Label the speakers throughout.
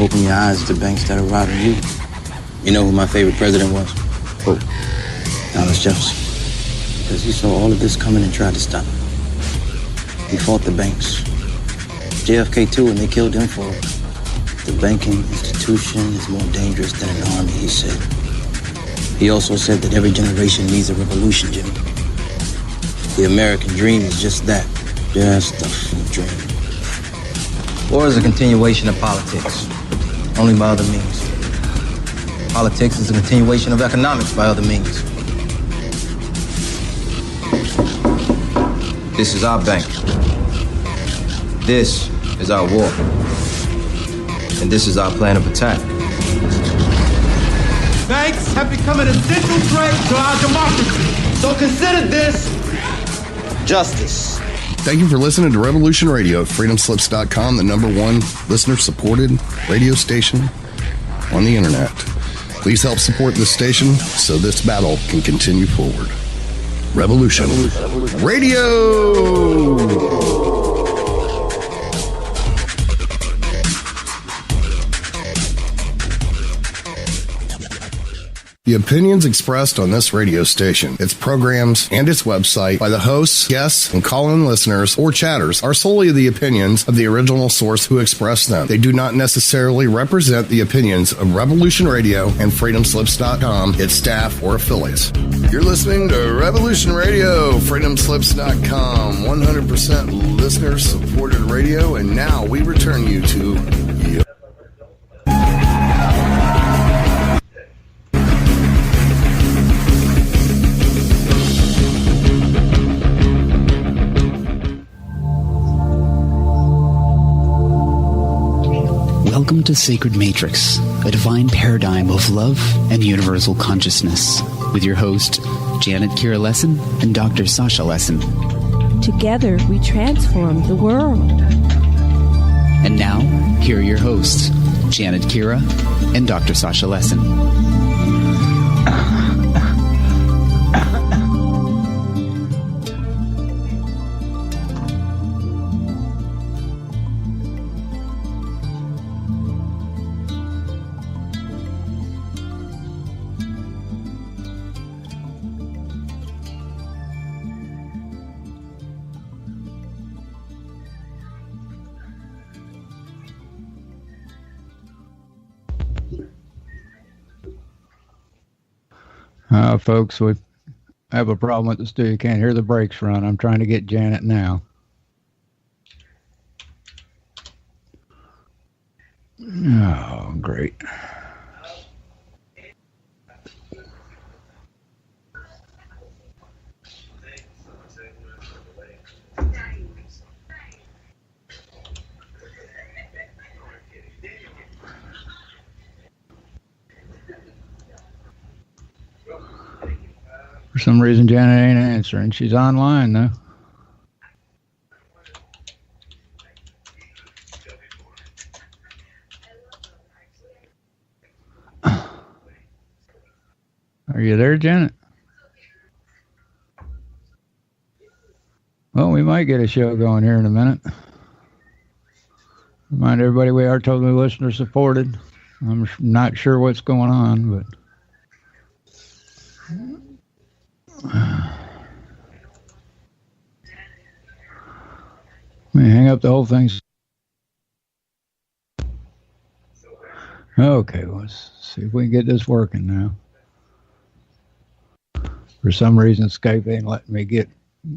Speaker 1: Open your eyes to banks that are robbing you. You know who my favorite president was? Who? Thomas Jefferson. Because he saw all of this coming and tried to stop it. He fought the banks. JFK too, and they killed him for it. The banking institution is more dangerous than an army, he said. He also said that every generation needs a revolution, Jimmy. The American dream is just that. Just a dream. War is a continuation of politics, only by other means. Politics is a continuation of economics by other means. This is our bank. This is our war. And this is our plan of attack.
Speaker 2: Banks have become an essential threat to our democracy. So consider this justice.
Speaker 3: Thank you for listening to Revolution Radio at freedomslips.com, the #1 listener-supported radio station on the internet. Please help support this station so this battle can continue forward. Revolution Radio! The opinions expressed on this radio station, its programs, and its website by the hosts, guests, and call-in listeners or chatters are solely the opinions of the original source who expressed them. They do not necessarily represent the opinions of Revolution Radio and freedomslips.com, its staff, or affiliates. You're listening to Revolution Radio, freedomslips.com, 100% listener-supported radio, and now we return you to
Speaker 4: Welcome to Sacred Matrix, a divine paradigm of love and universal consciousness, with your host, Janet Kira Lessin and Dr. Sasha Lessin.
Speaker 5: Together, we transform the world.
Speaker 4: And now, here are your hosts, Janet Kira and Dr. Sasha Lessin.
Speaker 6: Folks, we have a problem with the studio. You can't hear the brakes run. I'm trying to get Janet now. Oh, great. For some reason, Janet ain't answering. She's online, though. Are you there, Janet? Well, we might get a show going here in a minute. Remind everybody we are totally listener supported. I'm not sure what's going on, but... Let me hang up the whole thing. Okay, let's see if we can get this working now. For some reason, Skype ain't letting me get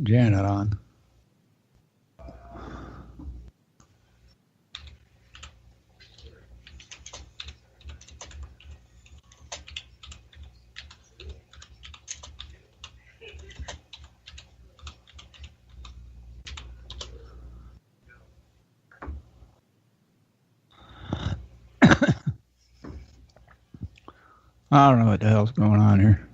Speaker 6: Janet on. I don't know what the hell's going on here.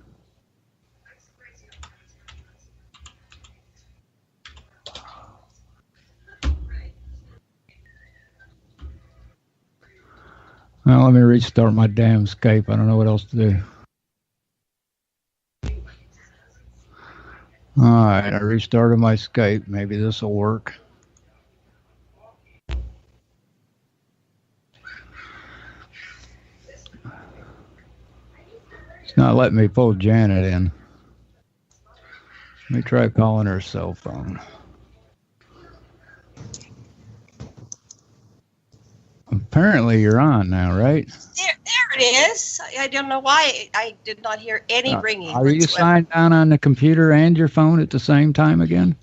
Speaker 6: Well, let me restart my damn Skype. I don't know what else to do. All right, I restarted my Skype. Maybe this will work. It's not letting me pull Janet in. Let me try calling her cell phone. Apparently you're on now, right?
Speaker 7: There it is. I don't know why I did not hear any ringing.
Speaker 6: Are you signed on the computer and your phone at the same time again?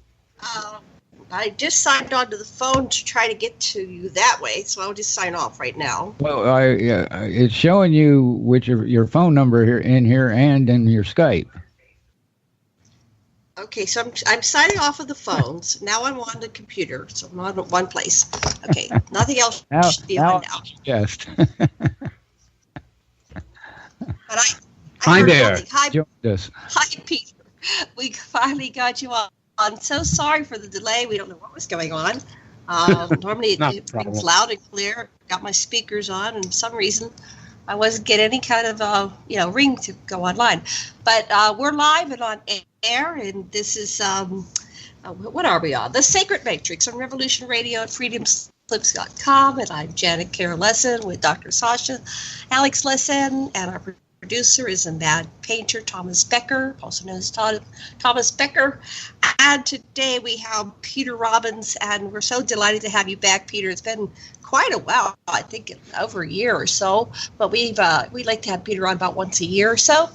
Speaker 7: I just signed on to the phone to try to get to you that way, so I'll just sign off right now.
Speaker 6: Well, it's showing you which your phone number here and in your Skype.
Speaker 7: Okay, so I'm signing off of the phones. Now I'm on the computer, so I'm on one place. Okay, nothing else should be on now.
Speaker 6: Yes.
Speaker 7: But
Speaker 8: Hi there.
Speaker 7: Hi, Peter. We finally got you on. I'm so sorry for the delay. We don't know what was going on. Normally it rings loud and clear. Got my speakers on, and for some reason I wasn't getting any kind of ring to go online. But we're live and on air, and this is what are we on? The Sacred Matrix on Revolution Radio at freedomslips.com, and I'm Janet Lessin with Dr. Sasha, Alex Lessin, and our producer is a mad painter, Thomas Becker, also known as Thomas Becker. And today we have Peter Robbins, and we're so delighted to have you back, Peter. It's been quite a while, I think over a year or so, but we like to have Peter on about once a year or so.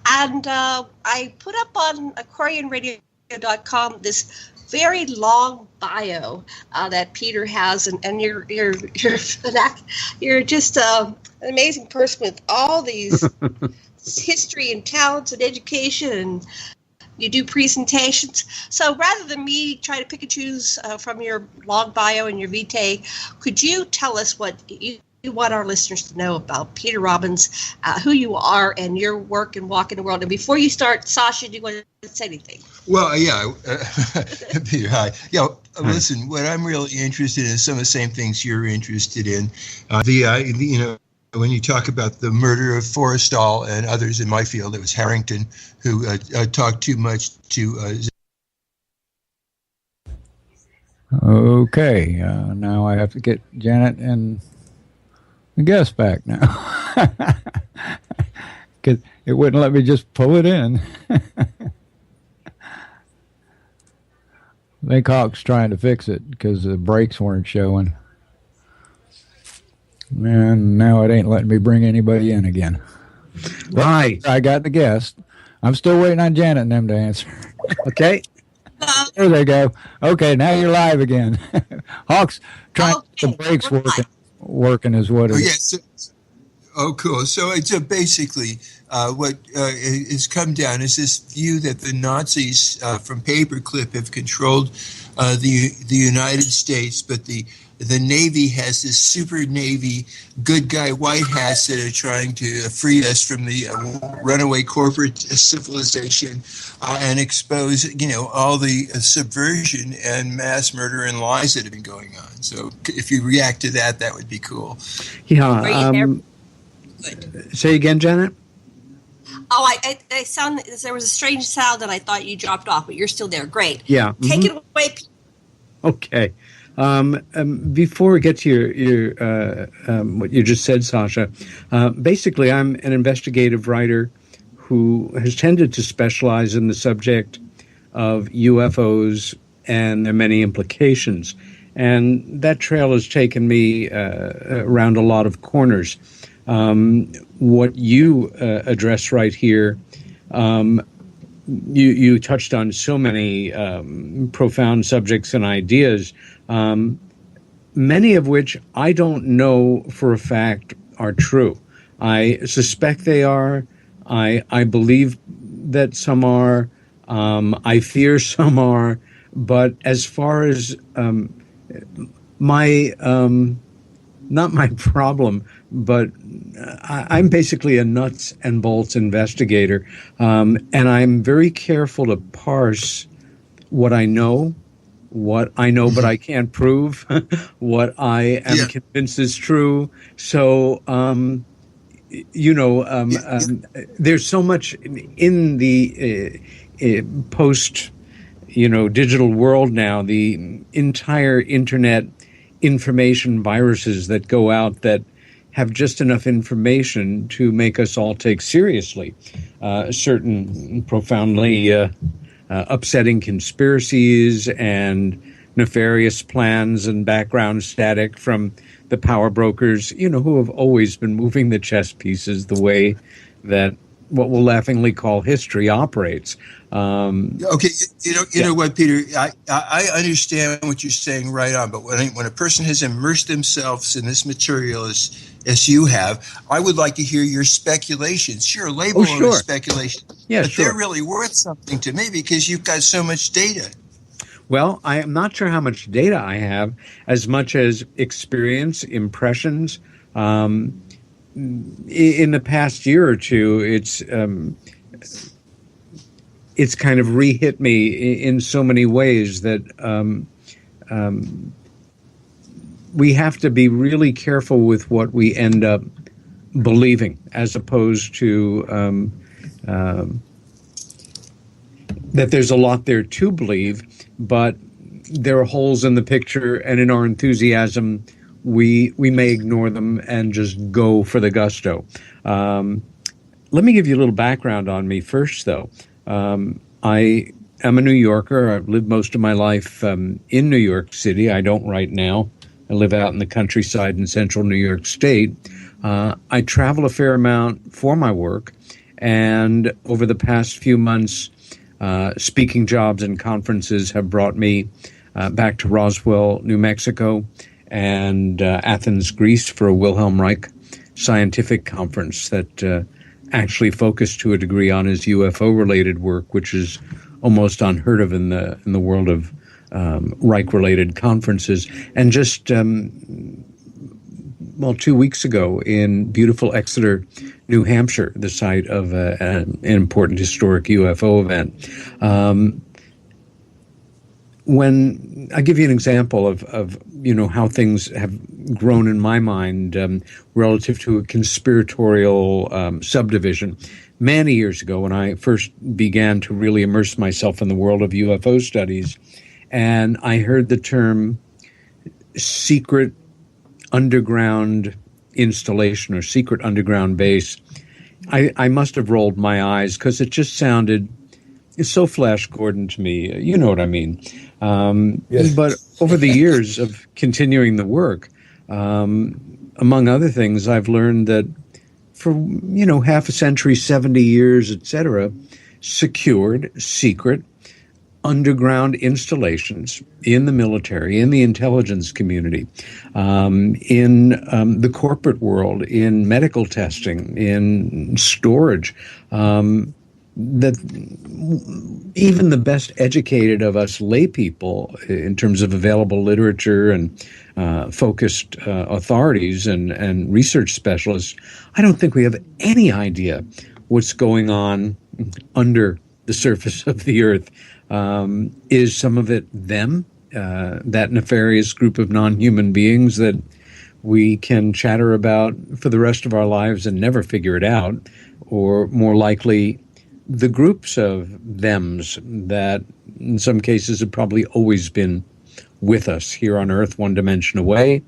Speaker 7: And I put up on aquarianradio.com this very long bio that Peter has, and you're just an amazing person with all these history and talents and education, and you do presentations. So rather than me try to pick and choose from your long bio and your vitae, could you tell us what you want our listeners to know about Peter Robbins, who you are, and your work and walk in the world? And before you start, Sasha, do you want to say anything?
Speaker 9: Well, yeah, Peter, hi. Yeah, listen, what I'm really interested in is some of the same things you're interested in. When you talk about the murder of Forrestal and others in my field, it was Harrington who talked too much to.
Speaker 6: Okay, now I have to get Janet and the guest back now, because it wouldn't let me just pull it in. I think Hawk's trying to fix it because the brakes weren't showing. And now it ain't letting me bring anybody in again.
Speaker 8: Right.
Speaker 6: I got the guest. I'm still waiting on Janet and them to answer.
Speaker 8: Okay.
Speaker 6: There they go. Okay, now you're live again. Hawk's trying to get the brakes working is what it is.
Speaker 9: Yes. Oh, cool. So it's basically what has come down is this view that the Nazis from paperclip have controlled the United States, but the Navy has this super Navy good guy white hats that are trying to free us from the runaway corporate civilization and expose, all the subversion and mass murder and lies that have been going on. So if you react to that, that would be cool.
Speaker 8: Yeah. Say again, Janet?
Speaker 7: Oh, I sound. There was a strange sound, and I thought you dropped off, but you're still there. Great.
Speaker 8: Yeah.
Speaker 7: Take it away.
Speaker 8: Okay. Before we get to your what you just said, Sasha, basically I'm an investigative writer who has tended to specialize in the subject of UFOs and their many implications. And that trail has taken me around a lot of corners. What you address right here, you touched on so many profound subjects and ideas, many of which I don't know for a fact are true. I suspect they are. I believe that some are. I fear some are. But as far as not my problem, but I'm basically a nuts and bolts investigator, and I'm very careful to parse what I know but I can't prove, what I am convinced is true. So, there's so much in the post, digital world now, the entire internet information viruses that go out that have just enough information to make us all take seriously certain profoundly upsetting conspiracies and nefarious plans and background static from the power brokers, who have always been moving the chess pieces the way that what we'll laughingly call history operates.
Speaker 9: Okay, you know what, Peter? I understand what you're saying right on, but when a person has immersed themselves in this material as you have, I would like to hear your speculations. Sure, label them as speculation, but they're really worth something to me because you've got so much data.
Speaker 8: Well, I am not sure how much data I have, as much as experience, impressions. In the past year or two, it's kind of re-hit me in so many ways that we have to be really careful with what we end up believing, as opposed to that there's a lot there to believe, but there are holes in the picture, and in our enthusiasm, we may ignore them and just go for the gusto. Let me give you a little background on me first, though. I am a New Yorker. I've lived most of my life in New York City. I don't right now. I live out in the countryside in central New York State. I travel a fair amount for my work, and over the past few months, speaking jobs and conferences have brought me back to Roswell, New Mexico, and Athens, Greece, for a Wilhelm Reich scientific conference that actually focused to a degree on his UFO-related work, which is almost unheard of in the world of Reich-related conferences. And just 2 weeks ago in beautiful Exeter, New Hampshire, the site of an important historic UFO event. When I give you an example of how things have grown in my mind relative to a conspiratorial subdivision. Many years ago, when I first began to really immerse myself in the world of UFO studies, and I heard the term secret underground installation or secret underground base, I must have rolled my eyes because it just sounded, it's so Flash Gordon to me. You know what I mean? Yes. But over the years of continuing the work, among other things, I've learned that for, half a century, 70 years, etc., secured, secret, underground installations in the military, in the intelligence community, in the corporate world, in medical testing, in storage, that even the best educated of us lay people, in terms of available literature and focused authorities and research specialists, I don't think we have any idea what's going on under the surface of the earth. Is some of it them, that nefarious group of non-human beings that we can chatter about for the rest of our lives and never figure it out, or more likely the groups of thems that in some cases have probably always been with us here on Earth, one dimension away,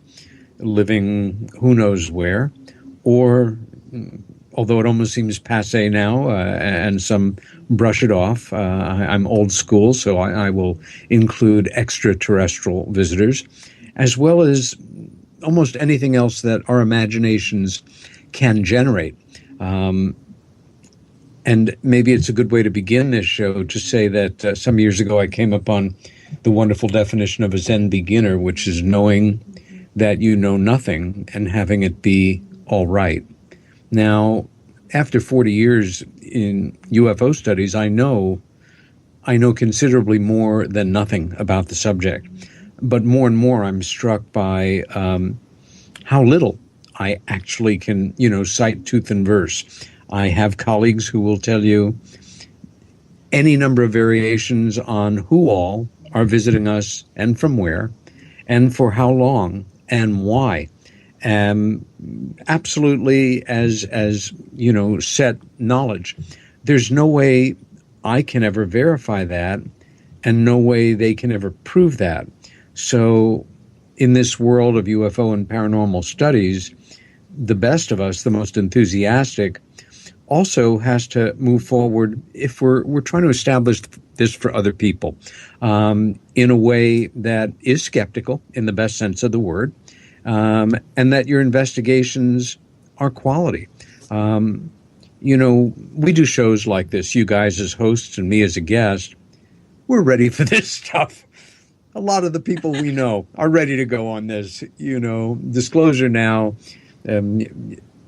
Speaker 8: living who knows where, or although it almost seems passé now, and some brush it off, I'm old school, so I will include extraterrestrial visitors, as well as almost anything else that our imaginations can generate. And maybe it's a good way to begin this show to say that some years ago I came upon the wonderful definition of a Zen beginner, which is knowing that you know nothing and having it be all right. Now, after 40 years in UFO studies, I know considerably more than nothing about the subject. But more and more I'm struck by how little I actually can, cite tooth and verse. I have colleagues who will tell you any number of variations on who all are visiting us and from where and for how long and why. Absolutely as set knowledge. There's no way I can ever verify that, and no way they can ever prove that. So in this world of UFO and paranormal studies, the best of us, the most enthusiastic, also has to move forward if we're trying to establish this for other people in a way that is skeptical in the best sense of the word, and that your investigations are quality. We do shows like this, you guys as hosts and me as a guest. We're ready for this stuff. A lot of the people we know are ready to go on this. Disclosure now.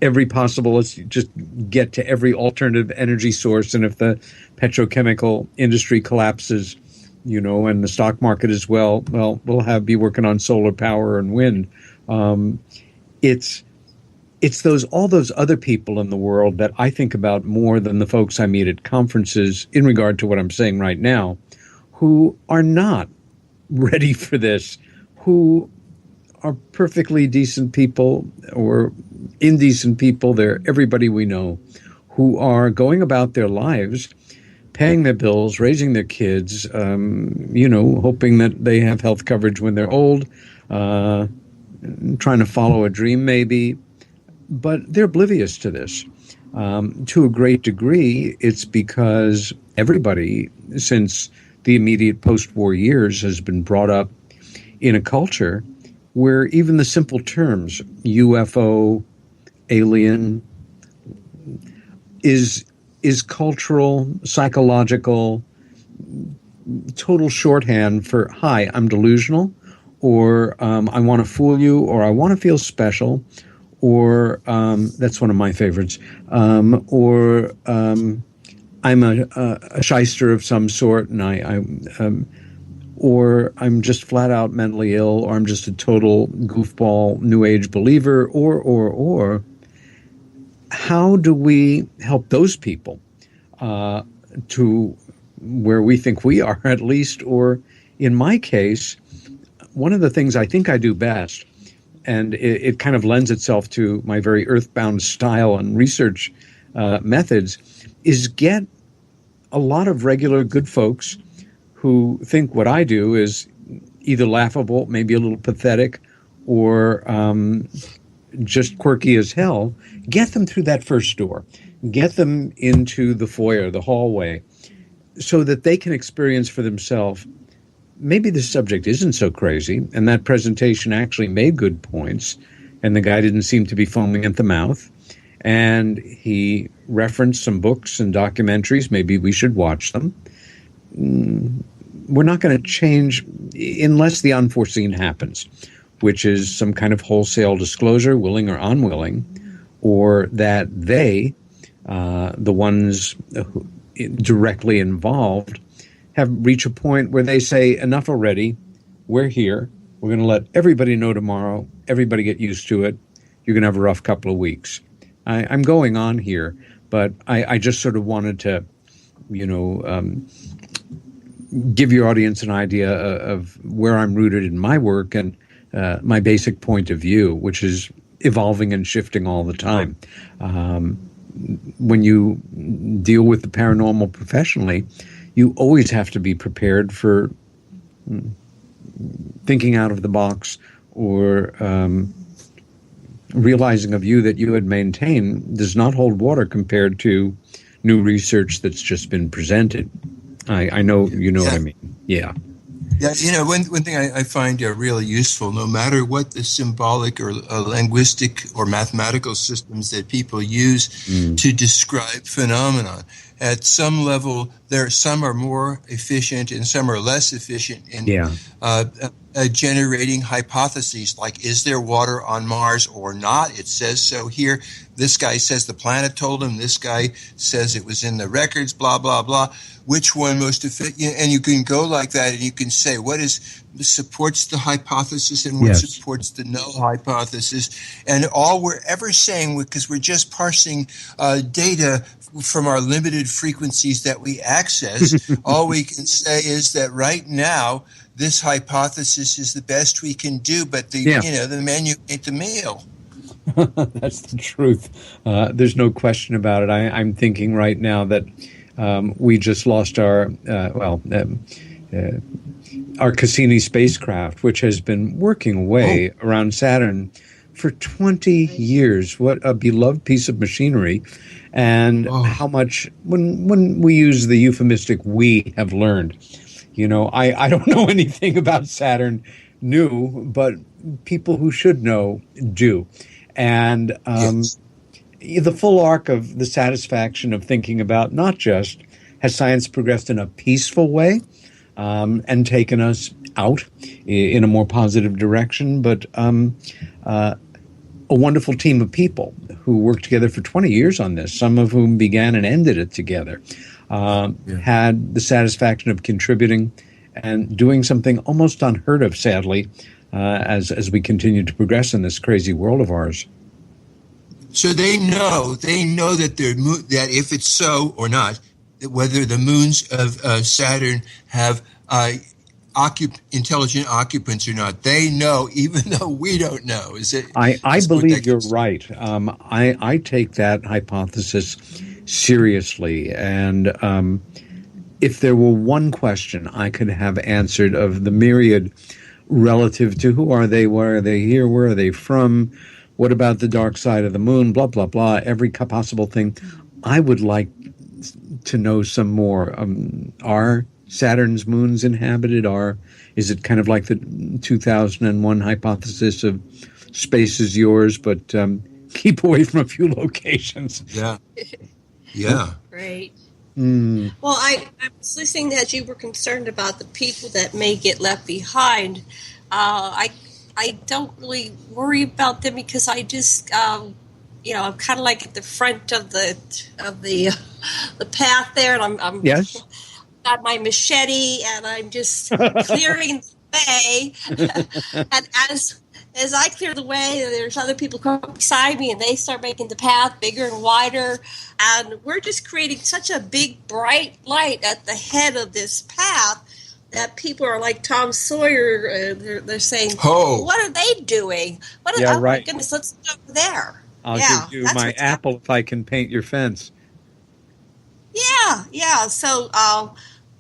Speaker 8: Every possible, let's just get to every alternative energy source. And if the petrochemical industry collapses, and the stock market as well, we'll be working on solar power and wind. It's all those other people in the world that I think about more than the folks I meet at conferences in regard to what I'm saying right now, who are not ready for this, who are perfectly decent people or indecent people. They're everybody we know who are going about their lives, paying their bills, raising their kids, hoping that they have health coverage when they're old, trying to follow a dream maybe, but they're oblivious to this. To a great degree, it's because everybody since the immediate post-war years has been brought up in a culture where even the simple terms UFO, alien, is cultural, psychological, total shorthand for, hi, I'm delusional, or I want to fool you, or I want to feel special, or that's one of my favorites, or I'm a shyster of some sort, and or I'm just flat out mentally ill, or I'm just a total goofball New Age believer, or how do we help those people to where we think we are, at least? Or in my case, one of the things I think I do best, and it kind of lends itself to my very earthbound style and research methods, is get a lot of regular good folks who think what I do is either laughable, maybe a little pathetic, or just quirky as hell. Get them through that first door. Get them into the foyer, the hallway, so that they can experience for themselves, maybe the subject isn't so crazy, and that presentation actually made good points, and the guy didn't seem to be foaming at the mouth, and he referenced some books and documentaries. Maybe we should watch them. We're not going to change unless the unforeseen happens, which is some kind of wholesale disclosure, willing or unwilling, or that they, the ones directly involved, have reached a point where they say, enough already, we're here, we're going to let everybody know tomorrow, everybody get used to it, you're going to have a rough couple of weeks. I'm going on here, but I just sort of wanted to, give your audience an idea of where I'm rooted in my work and my basic point of view, which is evolving and shifting all the time. When you deal with the paranormal professionally, you always have to be prepared for thinking out of the box or realizing a view that you had maintained does not hold water compared to new research that's just been presented. I know you know what I mean. Yeah.
Speaker 9: Yeah, one thing I find really useful, no matter what the symbolic or linguistic or mathematical systems that people use to describe phenomenon, at some level, some are more efficient and some are less efficient in generating hypotheses like, is there water on Mars or not? It says so here. This guy says the planet told him. This guy says it was in the records, blah, blah, blah. Which one most efficient? And you can go like that and you can say what supports the hypothesis and what supports the null hypothesis. And all we're ever saying, because we're just parsing data from our limited frequencies that we access, all we can say is that right now, this hypothesis is the best we can do, but the menu ain't the meal.
Speaker 8: That's the truth. There's no question about it. I'm thinking right now that we just lost our Cassini spacecraft, which has been working away around Saturn for 20 years. What a beloved piece of machinery, and how much, when we use the euphemistic we have learned. You know, I don't know anything about Saturn new, but people who should know do. And the full arc of the satisfaction of thinking about not just has science progressed in a peaceful way and taken us out in a more positive direction, but a wonderful team of people who worked together for 20 years on this, some of whom began and ended it together, had the satisfaction of contributing and doing something almost unheard of, sadly, as we continue to progress in this crazy world of ours.
Speaker 9: So they know that that if it's so or not, that whether the moons of Saturn have intelligent occupants or not, they know, even though we don't know. Is it?
Speaker 8: I believe you're right. I take that hypothesis seriously, and if there were one question I could have answered of the myriad relative to who are they, why are they here, where are they from, what about the dark side of the moon, blah, blah, blah, every possible thing, I would like to know some more. Are Saturn's moons inhabited? Is it kind of like the 2001 hypothesis of space is yours, but keep away from a few locations?
Speaker 9: Yeah. Yeah.
Speaker 7: Great.
Speaker 8: Mm.
Speaker 7: Well, I was listening as you were concerned about the people that may get left behind. I don't really worry about them because I just, I'm kind of like at the front of the path there, and I'm
Speaker 8: yes.
Speaker 7: got my machete, and I'm just clearing the way. And as I clear the way, there's other people come beside me, and they start making the path bigger and wider. And we're just creating such a big, bright light at the head of this path that people are like Tom Sawyer. They're saying, what are they doing?
Speaker 8: Yeah,
Speaker 7: oh,
Speaker 8: right.
Speaker 7: my goodness, let's go over there.
Speaker 8: I'll give you my apple if I can paint your fence.
Speaker 7: Yeah. So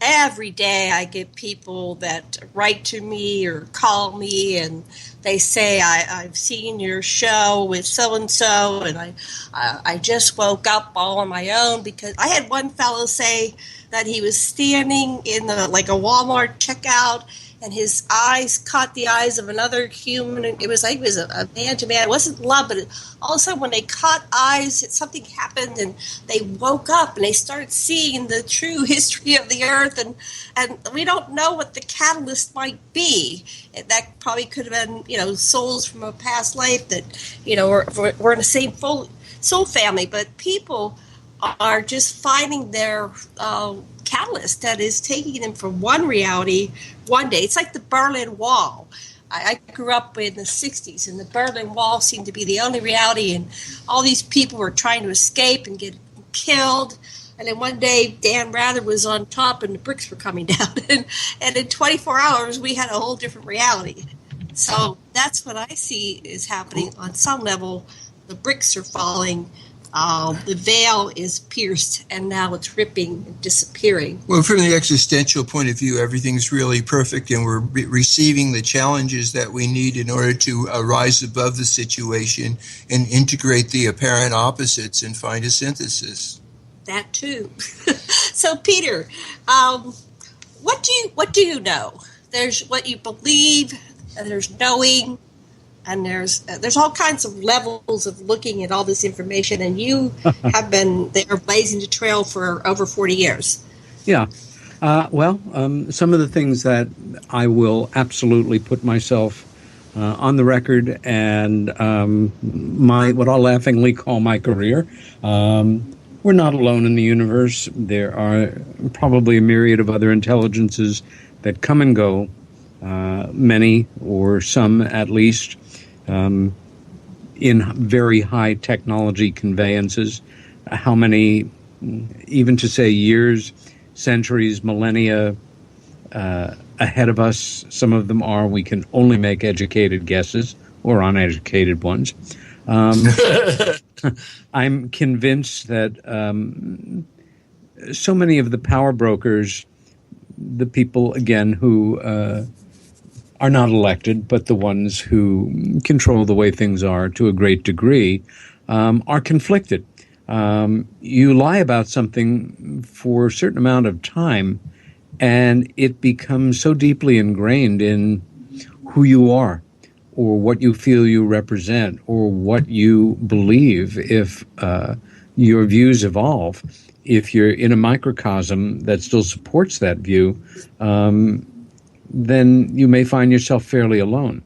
Speaker 7: every day I get people that write to me or call me, and they say, I've seen your show with so-and-so, and I just woke up all on my own, because I had one fellow say that he was standing in a Walmart checkout, and his eyes caught the eyes of another human. And it was like it was a man to man. It wasn't love, but all of a sudden when they caught eyes, something happened, and they woke up and they started seeing the true history of the earth. And we don't know what the catalyst might be. That probably could have been, souls from a past life that, we're in the same soul family. But people are just finding their catalyst that is taking them from one reality one day. It's like the Berlin Wall. I grew up in the 60s, and the Berlin Wall seemed to be the only reality, and all these people were trying to escape and get killed. And then one day, Dan Rather was on top, and the bricks were coming down. And in 24 hours, we had a whole different reality. So that's what I see is happening on some level. The bricks are falling. The veil is pierced, and now it's ripping and disappearing.
Speaker 9: Well, from the existential point of view, everything's really perfect, and we're receiving the challenges that we need in order to rise above the situation and integrate the apparent opposites and find a synthesis.
Speaker 7: That too. So, Peter, what do you know? There's what you believe, and there's knowing. And there's all kinds of levels of looking at all this information, and you have been there blazing the trail for over 40 years.
Speaker 8: Yeah. Some of the things that I will absolutely put myself on the record and what I'll laughingly call my career. We're not alone in the universe. There are probably a myriad of other intelligences that come and go, many or some at least, in very high technology conveyances. How many, even to say years, centuries, millennia ahead of us, some of them are. We can only make educated guesses, or uneducated ones. I'm convinced that so many of the power brokers, the people, again, who are not elected, but the ones who control the way things are to a great degree, are conflicted. You lie about something for a certain amount of time, and it becomes so deeply ingrained in who you are, or what you feel you represent, or what you believe if your views evolve. If you're in a microcosm that still supports that view, then you may find yourself fairly alone.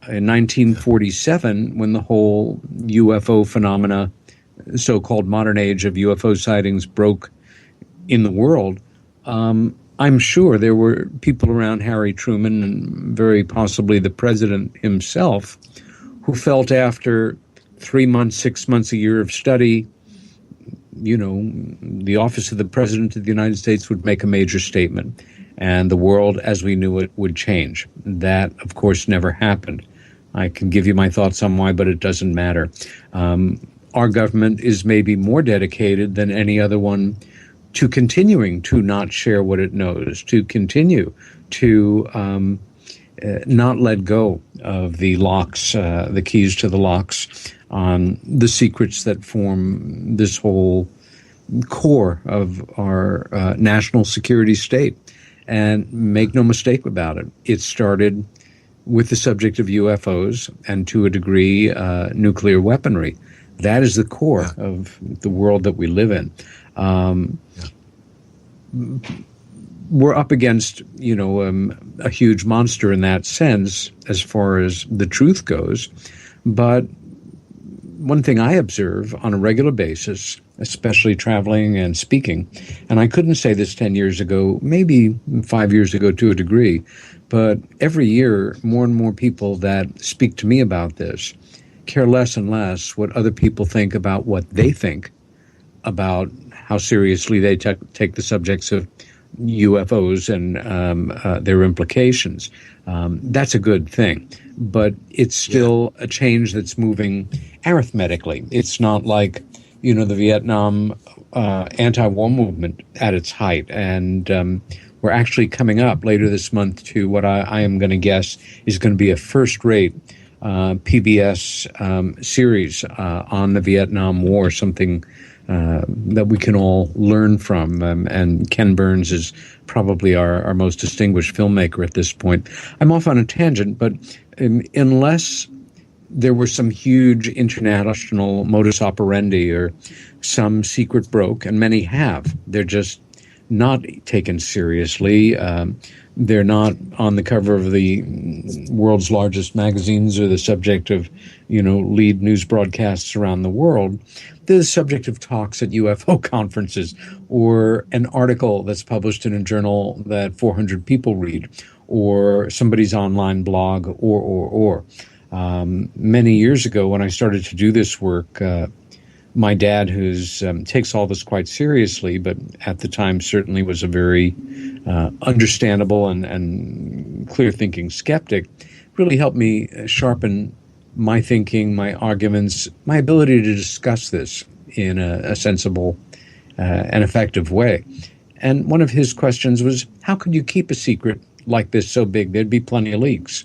Speaker 8: In 1947, when the whole UFO phenomena, so-called modern age of UFO sightings, broke in the world, I'm sure there were people around Harry Truman and very possibly the president himself who felt after 3 months, 6 months, a year of study, the office of the President of the United States would make a major statement, and the world as we knew it would change. That, of course, never happened. I can give you my thoughts on why, but it doesn't matter. Our government is maybe more dedicated than any other one to continuing to not share what it knows, to continue to not let go of the locks, the keys to the locks on the secrets that form this whole core of our national security state. And make no mistake about it, it started with the subject of UFOs and, to a degree, nuclear weaponry. That is the core of the world that we live in. We're up against, a huge monster in that sense as far as the truth goes. But one thing I observe on a regular basis, especially traveling and speaking, and I couldn't say this 10 years ago, maybe 5 years ago to a degree, but every year more and more people that speak to me about this care less and less what other people think about what they think about how seriously they take the subjects of UFOs and their implications. That's a good thing, but it's still a change that's moving arithmetically. It's not like, the Vietnam anti-war movement at its height. And we're actually coming up later this month to what I am going to guess is going to be a first-rate PBS series on the Vietnam War, something that we can all learn from. And Ken Burns is probably our most distinguished filmmaker at this point. I'm off on a tangent, but unless there were some huge international modus operandi or some secret broke, and many have, they're just not taken seriously. They're not on the cover of the world's largest magazines or the subject of, lead news broadcasts around the world. They're the subject of talks at UFO conferences, or an article that's published in a journal that 400 people read, or somebody's online blog, or. Many years ago, when I started to do this work, my dad, who takes all this quite seriously, but at the time certainly was a very understandable and clear-thinking skeptic, really helped me sharpen my thinking, my arguments, my ability to discuss this in a sensible and effective way. And one of his questions was, how could you keep a secret like this so big? There'd be plenty of leaks.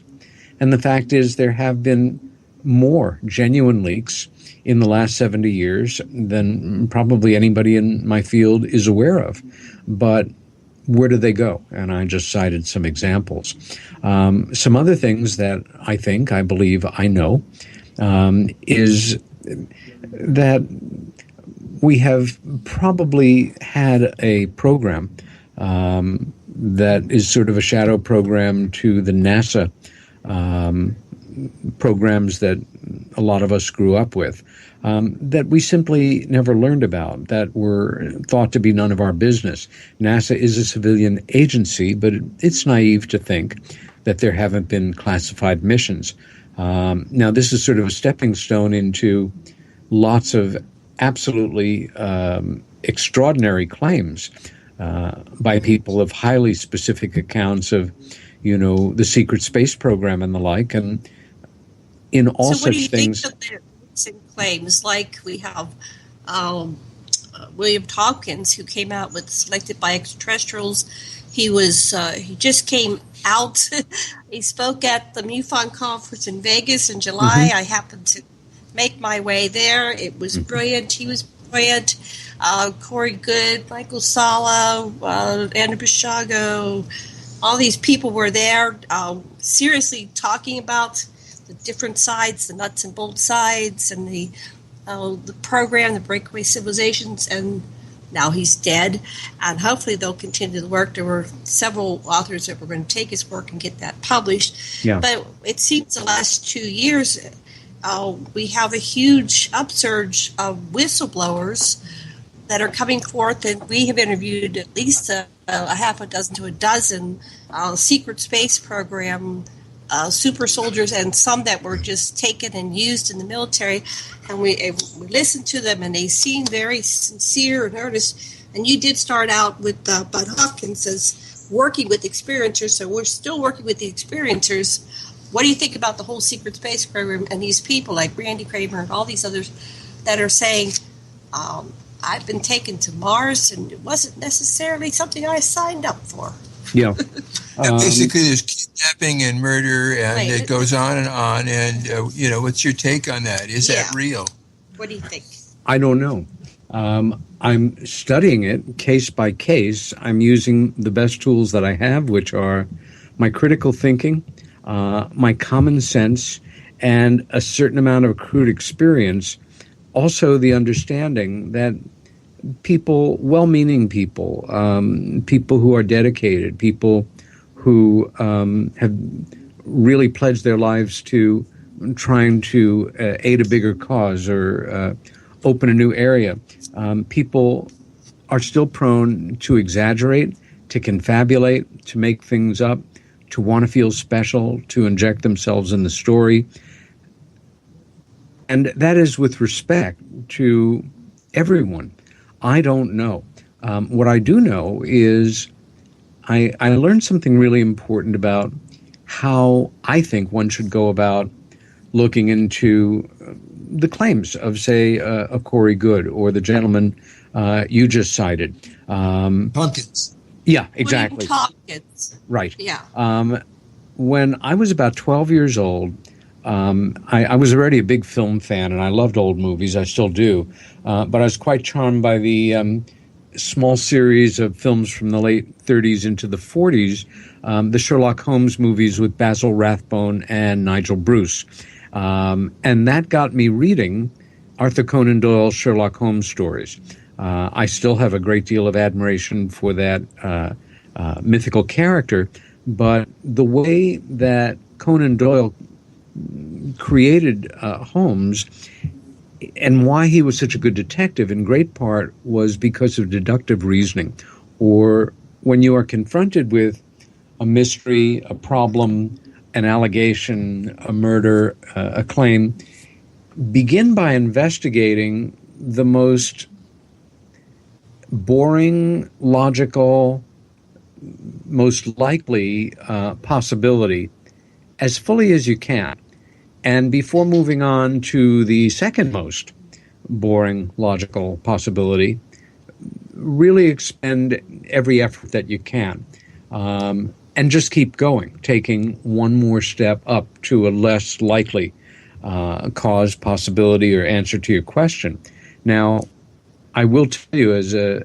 Speaker 8: And the fact is, there have been more genuine leaks in the last 70 years than probably anybody in my field is aware of. But where do they go? And I just cited some examples. Some other things that I believe I know is that we have probably had a program that is sort of a shadow program to the NASA programs that a lot of us grew up with, that we simply never learned about, that were thought to be none of our business. NASA is a civilian agency, but it's naive to think that there haven't been classified missions. Now, this is sort of a stepping stone into lots of absolutely extraordinary claims by people of highly specific accounts of the secret space program and the like, and in all such things. So what do you think of their recent claims? Like we have William Tompkins, who came out with Selected by Extraterrestrials. He just came
Speaker 7: out. He spoke at the MUFON conference in Vegas in July. I happened to make my way there. It was brilliant. He was brilliant. Corey Good, Michael Sala, Andrew Bishago, all these people were there seriously talking about the different sides, the nuts and bolts sides, and the program, the breakaway civilizations, and now he's dead. And hopefully they'll continue the work. There were several authors that were going to take his work and get that published.
Speaker 8: Yeah.
Speaker 7: But it seems the last 2 years we have a huge upsurge of whistleblowers that are coming forth, and we have interviewed at least a half a dozen to a dozen secret space program super soldiers, and some that were just taken and used in the military. And we listened to them, and they seemed very sincere and earnest. And you did start out with Bud Hopkins as working with experiencers, so we're still working with the experiencers. What do you think about the whole secret space program and these people like Randy Kramer and all these others that are saying, I've been taken to Mars and it wasn't necessarily something I signed up for?
Speaker 8: Yeah.
Speaker 9: Basically, there's kidnapping and murder, and it goes on. And what's your take on that? Is that real?
Speaker 7: What do you think?
Speaker 8: I don't know. I'm studying it case by case. I'm using the best tools that I have, which are my critical thinking, my common sense, and a certain amount of accrued experience. Also, the understanding that people, well-meaning people, people who are dedicated, people who have really pledged their lives to trying to aid a bigger cause or open a new area. People are still prone to exaggerate, to confabulate, to make things up, to want to feel special, to inject themselves in the story. And that is with respect to everyone. I don't know. What I do know is I learned something really important about how I think one should go about looking into the claims of, say, a Corey Good or the gentleman you just cited.
Speaker 9: Pumpkins.
Speaker 8: Yeah, exactly.
Speaker 7: Tompkins.
Speaker 8: Right.
Speaker 7: Yeah.
Speaker 8: When I was about 12 years old, I was already a big film fan, and I loved old movies. I still do. But I was quite charmed by the small series of films from the late 30s into the 40s, the Sherlock Holmes movies with Basil Rathbone and Nigel Bruce. And that got me reading Arthur Conan Doyle's Sherlock Holmes stories. I still have a great deal of admiration for that mythical character, but the way that Conan Doyle created Holmes and why he was such a good detective in great part was because of deductive reasoning, or when you are confronted with a mystery, a problem, an allegation, a murder, a claim, begin by investigating the most boring, logical, most likely possibility as fully as you can. And before moving on to the second most boring, logical possibility, really expend every effort that you can. And just keep going, taking one more step up to a less likely cause, possibility, or answer to your question. Now, I will tell you, as a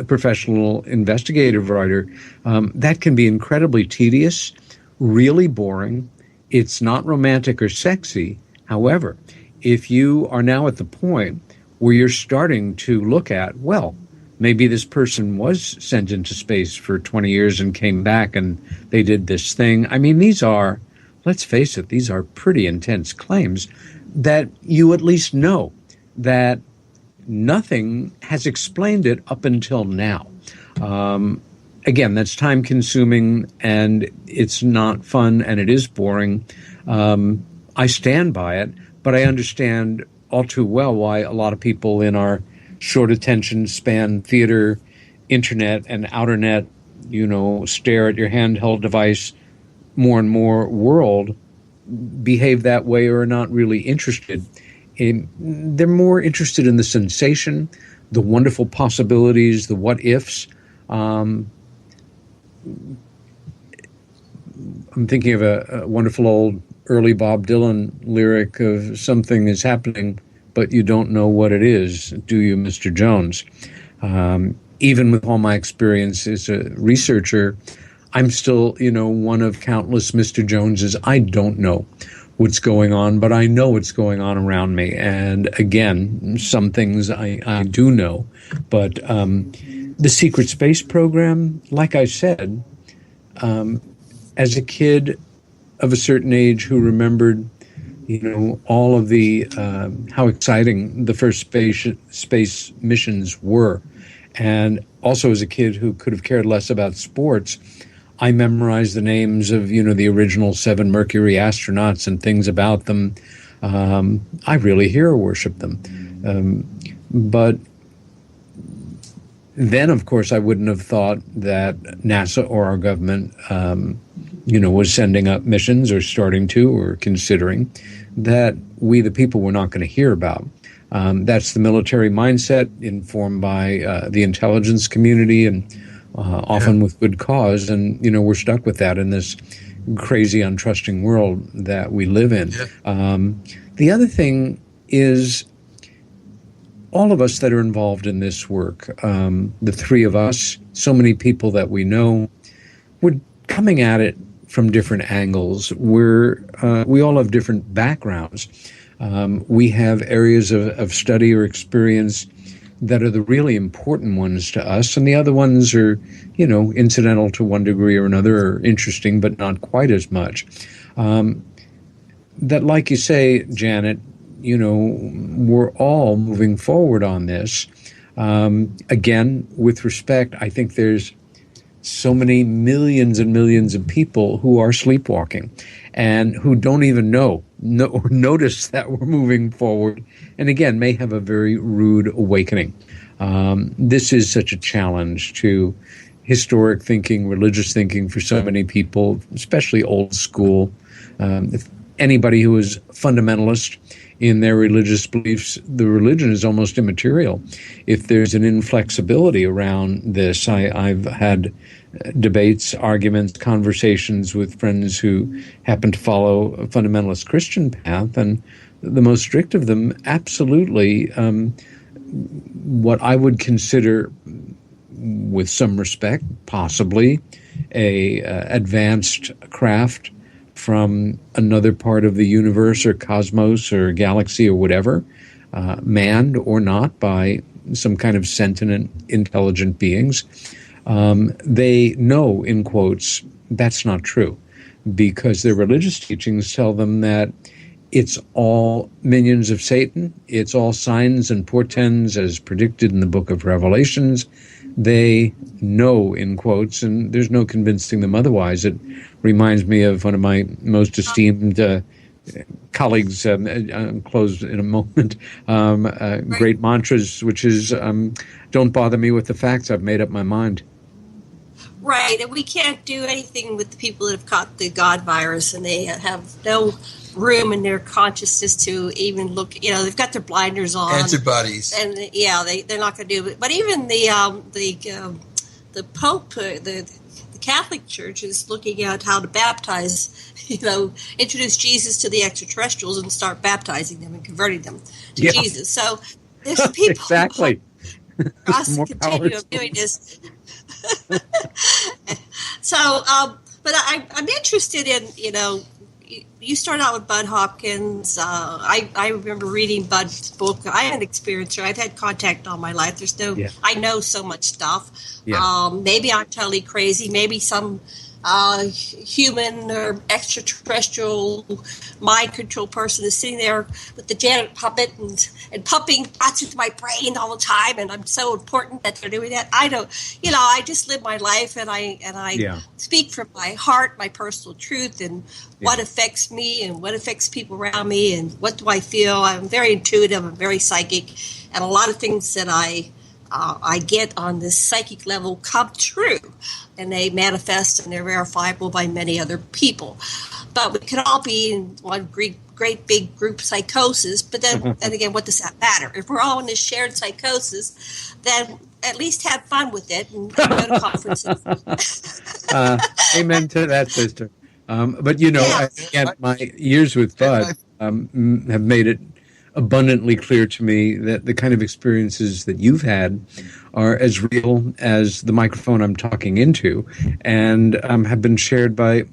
Speaker 8: professional investigative writer, that can be incredibly tedious, really boring. It's not romantic or sexy. However, if you are now at the point where you're starting to look at, well, maybe this person was sent into space for 20 years and came back and they did this thing. I mean, these are, let's face it, these are pretty intense claims that you at least know that nothing has explained it up until now. Again, that's time-consuming, and it's not fun, and it is boring. I stand by it, but I understand all too well why a lot of people in our short attention span theater, internet, and outernet, stare at your handheld device more and more world behave that way or are not really interested. They're more interested in the sensation, the wonderful possibilities, the what-ifs. I'm thinking of a wonderful old early Bob Dylan lyric of something is happening, but you don't know what it is, do you, Mr. Jones? Even with all my experience as a researcher, I'm still, one of countless Mr. Joneses. I don't know what's going on, but I know what's going on around me. And again, some things I do know. But the secret space program, like I said, as a kid of a certain age who remembered, all of the how exciting the first space missions were, and also as a kid who could have cared less about sports, I memorized the names of, the original 7 Mercury astronauts and things about them. I really hero worshiped them. But then, of course, I wouldn't have thought that NASA or our government, was sending up missions or starting to or considering that we, the people, were not going to hear about. That's the military mindset informed by the intelligence community and often with good cause. And, we're stuck with that in this crazy, untrusting world that we live in. Yeah. The other thing is all of us that are involved in this work, the 3 of us, so many people that we know, we're coming at it from different angles. We all have different backgrounds. We have areas of study or experience that are the really important ones to us, and the other ones are, incidental to one degree or another, or interesting, but not quite as much. That, like you say, Janet, we're all moving forward on this. Again, with respect, I think there's so many millions and millions of people who are sleepwalking and who don't even know or notice that we're moving forward, and again, may have a very rude awakening. This is such a challenge to historic thinking, religious thinking for so many people, especially old school. If anybody who is fundamentalist in their religious beliefs, the religion is almost immaterial. If there's an inflexibility around this, I've had debates, arguments, conversations with friends who happen to follow a fundamentalist Christian path, and the most strict of them absolutely what I would consider, with some respect, possibly a advanced craft from another part of the universe or cosmos or galaxy or whatever, manned or not by some kind of sentient, intelligent beings. They know, in quotes, that's not true, because their religious teachings tell them that it's all minions of Satan. It's all signs and portends as predicted in the book of Revelations. They know, in quotes, and there's no convincing them otherwise. It reminds me of one of my most esteemed colleagues, close in a moment, great mantras, which is, don't bother me with the facts, I've made up my mind.
Speaker 7: Right, and we can't do anything with the people that have caught the God virus, and they have no room in their consciousness to even look. They've got their blinders on,
Speaker 9: antibodies,
Speaker 7: and they're not going to do it. But even the Pope, the Catholic Church is looking at how to baptize. Introduce Jesus to the extraterrestrials and start baptizing them and converting them to Jesus. So there's people
Speaker 8: exactly
Speaker 7: across the continuum of doing this. So, but I'm interested in, you start out with Bud Hopkins. I remember reading Bud's book. I had experience, I've had contact all my life. I know so much stuff. Yeah. Maybe I'm totally crazy. Maybe some human or extraterrestrial mind control person is sitting there with the Janet puppet and pumping thoughts into my brain all the time, and I'm so important that they're doing that. I don't, I just live my life, and I speak from my heart, my personal truth, and what affects me and what affects people around me, and what do I feel. I'm very intuitive, I'm very psychic, and a lot of things that I get on this psychic level come true, and they manifest, and they're verifiable by many other people. But we can all be in one great big group psychosis, but then again, what does that matter? If we're all in this shared psychosis, then at least have fun with it and go to conferences.
Speaker 8: Amen to that, sister. But, again, my years with Bud have made it abundantly clear to me that the kind of experiences that you've had are as real as the microphone I'm talking into, and have been shared by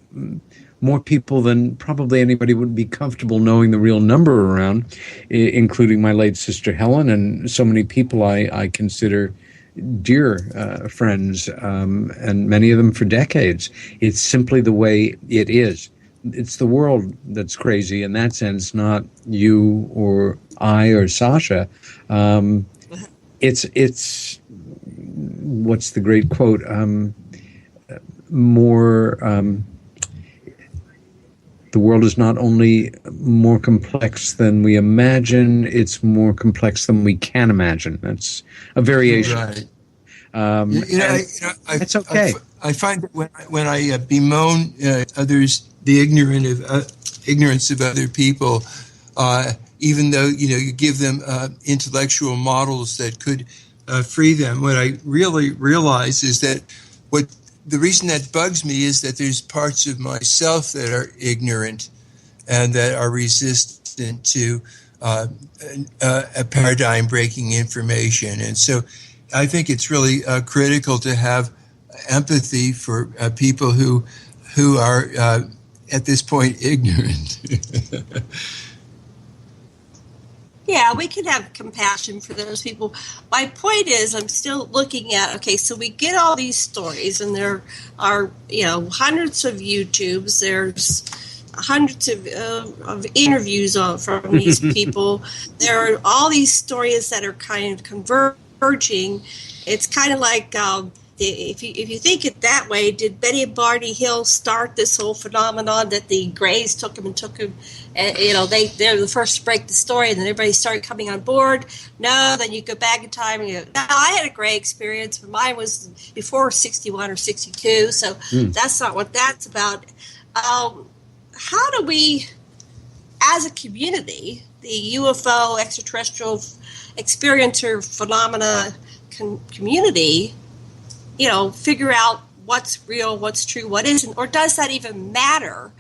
Speaker 8: more people than probably anybody would be comfortable knowing the real number around, including my late sister Helen and so many people I consider dear friends, and many of them for decades. It's simply the way it is. It's the world that's crazy in that sense, not you or I or Sasha. It's what's the great quote? The world is not only more complex than we imagine, it's more complex than we can imagine. That's a variation.
Speaker 9: Right.
Speaker 8: It's okay.
Speaker 9: I find that when I bemoan others, the ignorance of other people, even though you give them intellectual models that could free them, what I really realize is that the reason that bugs me is that there's parts of myself that are ignorant and that are resistant to a paradigm-breaking information. And so I think it's really critical to have empathy for people who are at this point ignorant.
Speaker 7: Yeah, we can have compassion for those people. My point is, I'm still looking at, okay, so we get all these stories, and there are, hundreds of YouTubes. There's hundreds of interviews from these people. There are all these stories that are kind of converging. It's kind of like, if you think it that way, did Betty and Barney Hill start this whole phenomenon that the Greys took him, and they're the first to break the story, and then everybody started coming on board? No, then you go back in time and no, I had a Grey experience, but mine was before 61 or 62, so that's not what that's about. How do we, as a community, the UFO extraterrestrial experiencer phenomena community, figure out what's real, what's true, what isn't, or does that even matter?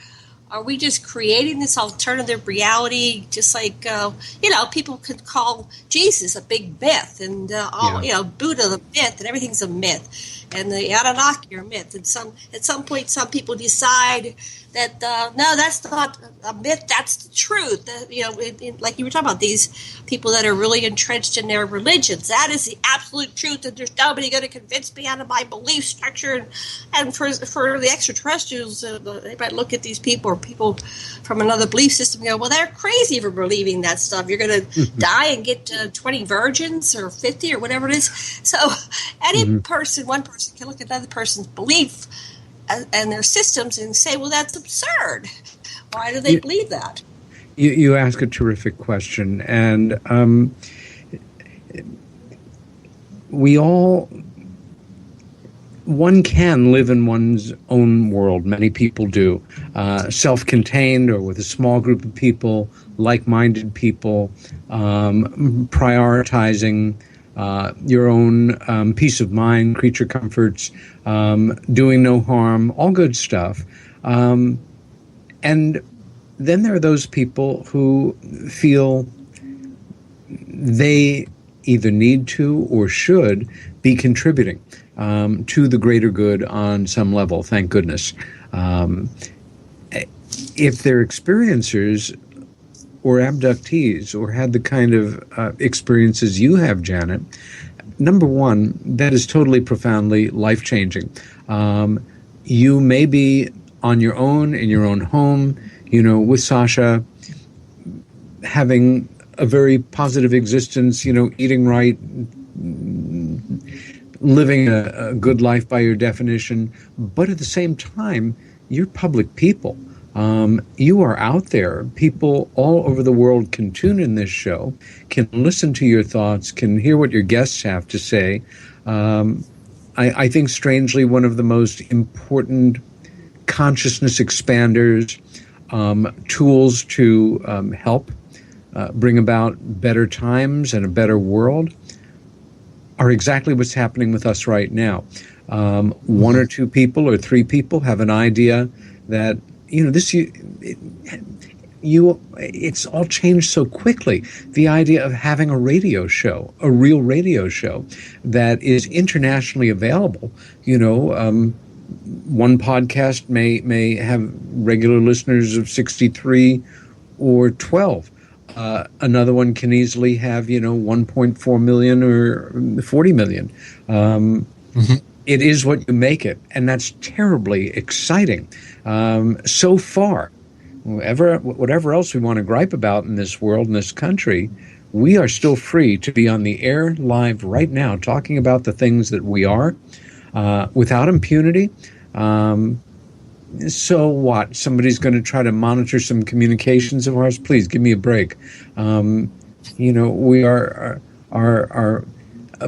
Speaker 7: Are we just creating this alternative reality, just like, people could call Jesus a big myth, and Buddha the myth, and everything's a myth, and the Anunnaki are a myth, and at some point some people decide that, no, that's not a myth, that's the truth. Like you were talking about, these people that are really entrenched in their religions, that is the absolute truth, and there's nobody going to convince me out of my belief structure. And for the extraterrestrials, they might look at these people, or people from another belief system, and go, well, they're crazy for believing that stuff. You're going to die and get 20 virgins or 50 or whatever it is. So one person can look at another person's belief and their systems and say, well, that's absurd. Why do they believe that?
Speaker 8: You ask a terrific question, and one can live in one's own world. Many people do, self-contained or with a small group of people, like-minded people, prioritizing your own peace of mind, creature comforts, doing no harm, all good stuff. And then there are those people who feel they either need to or should be contributing to the greater good on some level, thank goodness. If they're experiencers or abductees or had the kind of experiences you have, Janet, number one, that is totally profoundly life-changing. You may be on your own, in your own home, with Sasha, having a very positive existence, eating right, living a good life by your definition. But at the same time, you're public people. You are out there. People all over the world can tune in this show, can listen to your thoughts, can hear what your guests have to say. I think, strangely, one of the most important consciousness expanders, tools to help bring about better times and a better world are exactly what's happening with us right now. One or two people or three people have an idea that it's all changed so quickly. The idea of having a radio show, a real radio show that is internationally available, one podcast may have regular listeners of 63 or 12. Another one can easily have, 1.4 million or 40 million. It is what you make it, and that's terribly exciting. So far, whatever else we want to gripe about in this world, in this country, we are still free to be on the air live right now, talking about the things that we are, without impunity. So what? Somebody's going to try to monitor some communications of ours? Please give me a break. We are a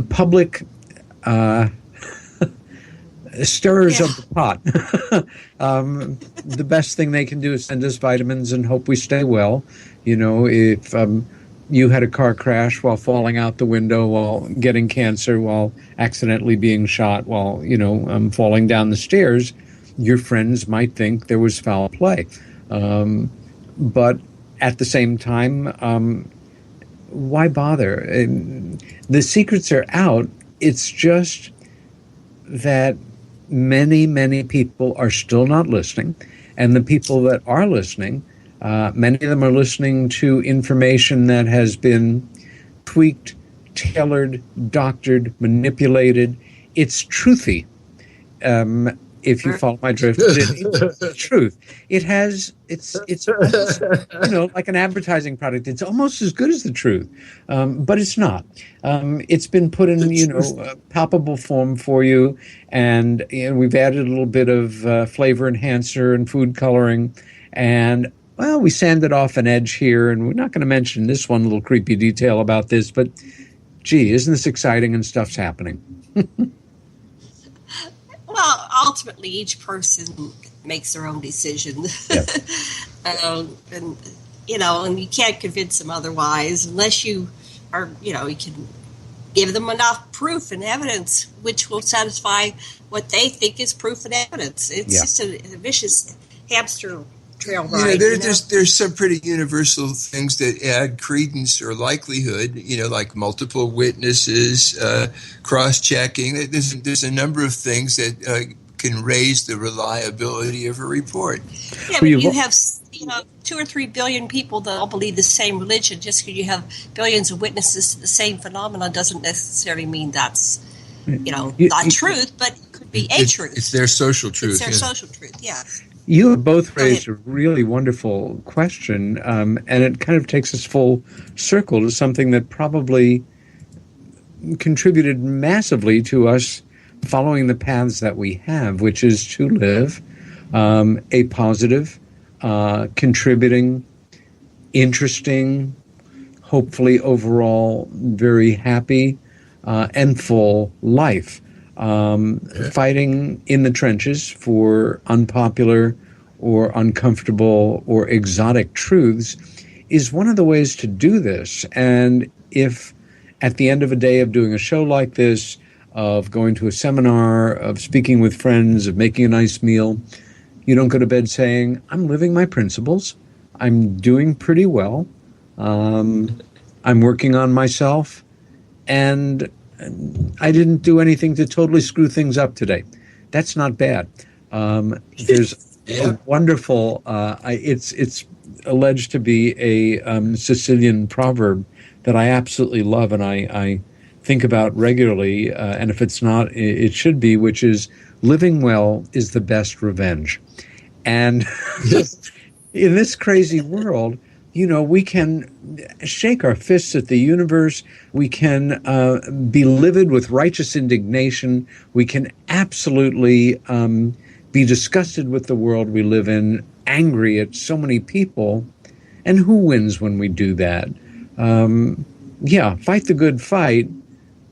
Speaker 8: public stirrers of the pot. The best thing they can do is send us vitamins and hope we stay well. If you had a car crash while falling out the window, while getting cancer, while accidentally being shot, while falling down the stairs, your friends might think there was foul play. But at the same time, why bother? The secrets are out. It's just that many, many people are still not listening. And the people that are listening, many of them are listening to information that has been tweaked, tailored, doctored, manipulated. It's truthy. If you follow my drift, it's truth. It's almost, like an advertising product. It's almost as good as the truth, but it's not. It's been put in, palpable form for you, and we've added a little bit of flavor enhancer and food coloring, and we sanded off an edge here, and we're not going to mention this one little creepy detail about this, but gee, isn't this exciting and stuff's happening?
Speaker 7: Well, ultimately, each person makes their own decision. And you can't convince them otherwise unless you are, you can give them enough proof and evidence which will satisfy what they think is proof and evidence. It's just a vicious hamster trail ride.
Speaker 9: There's some pretty universal things that add credence or likelihood, like multiple witnesses, cross-checking. There's a number of things that can raise the reliability of a report.
Speaker 7: Yeah, but you have 2 or 3 billion people that all believe the same religion. Just because you have billions of witnesses to the same phenomenon doesn't necessarily mean that's not truth, but it could be a truth.
Speaker 9: It's their social truth.
Speaker 7: It's their social truth. Yeah.
Speaker 8: You have both raised a really wonderful question, and it kind of takes us full circle to something that probably contributed massively to us following the paths that we have, which is to live a positive, contributing, interesting, hopefully overall very happy and full life. Fighting in the trenches for unpopular or uncomfortable or exotic truths is one of the ways to do this. And if at the end of a day of doing a show like this, of going to a seminar, of speaking with friends, of making a nice meal, you don't go to bed saying, I'm living my principles, I'm doing pretty well, I'm working on myself, and I didn't do anything to totally screw things up today. That's not bad. There's a wonderful, it's alleged to be a Sicilian proverb that I absolutely love, and I think about regularly, and if it's not, it should be, which is, living well is the best revenge. And in this crazy world, we can shake our fists at the universe. We can be livid with righteous indignation. We can absolutely be disgusted with the world we live in, angry at so many people. And who wins when we do that? Fight the good fight,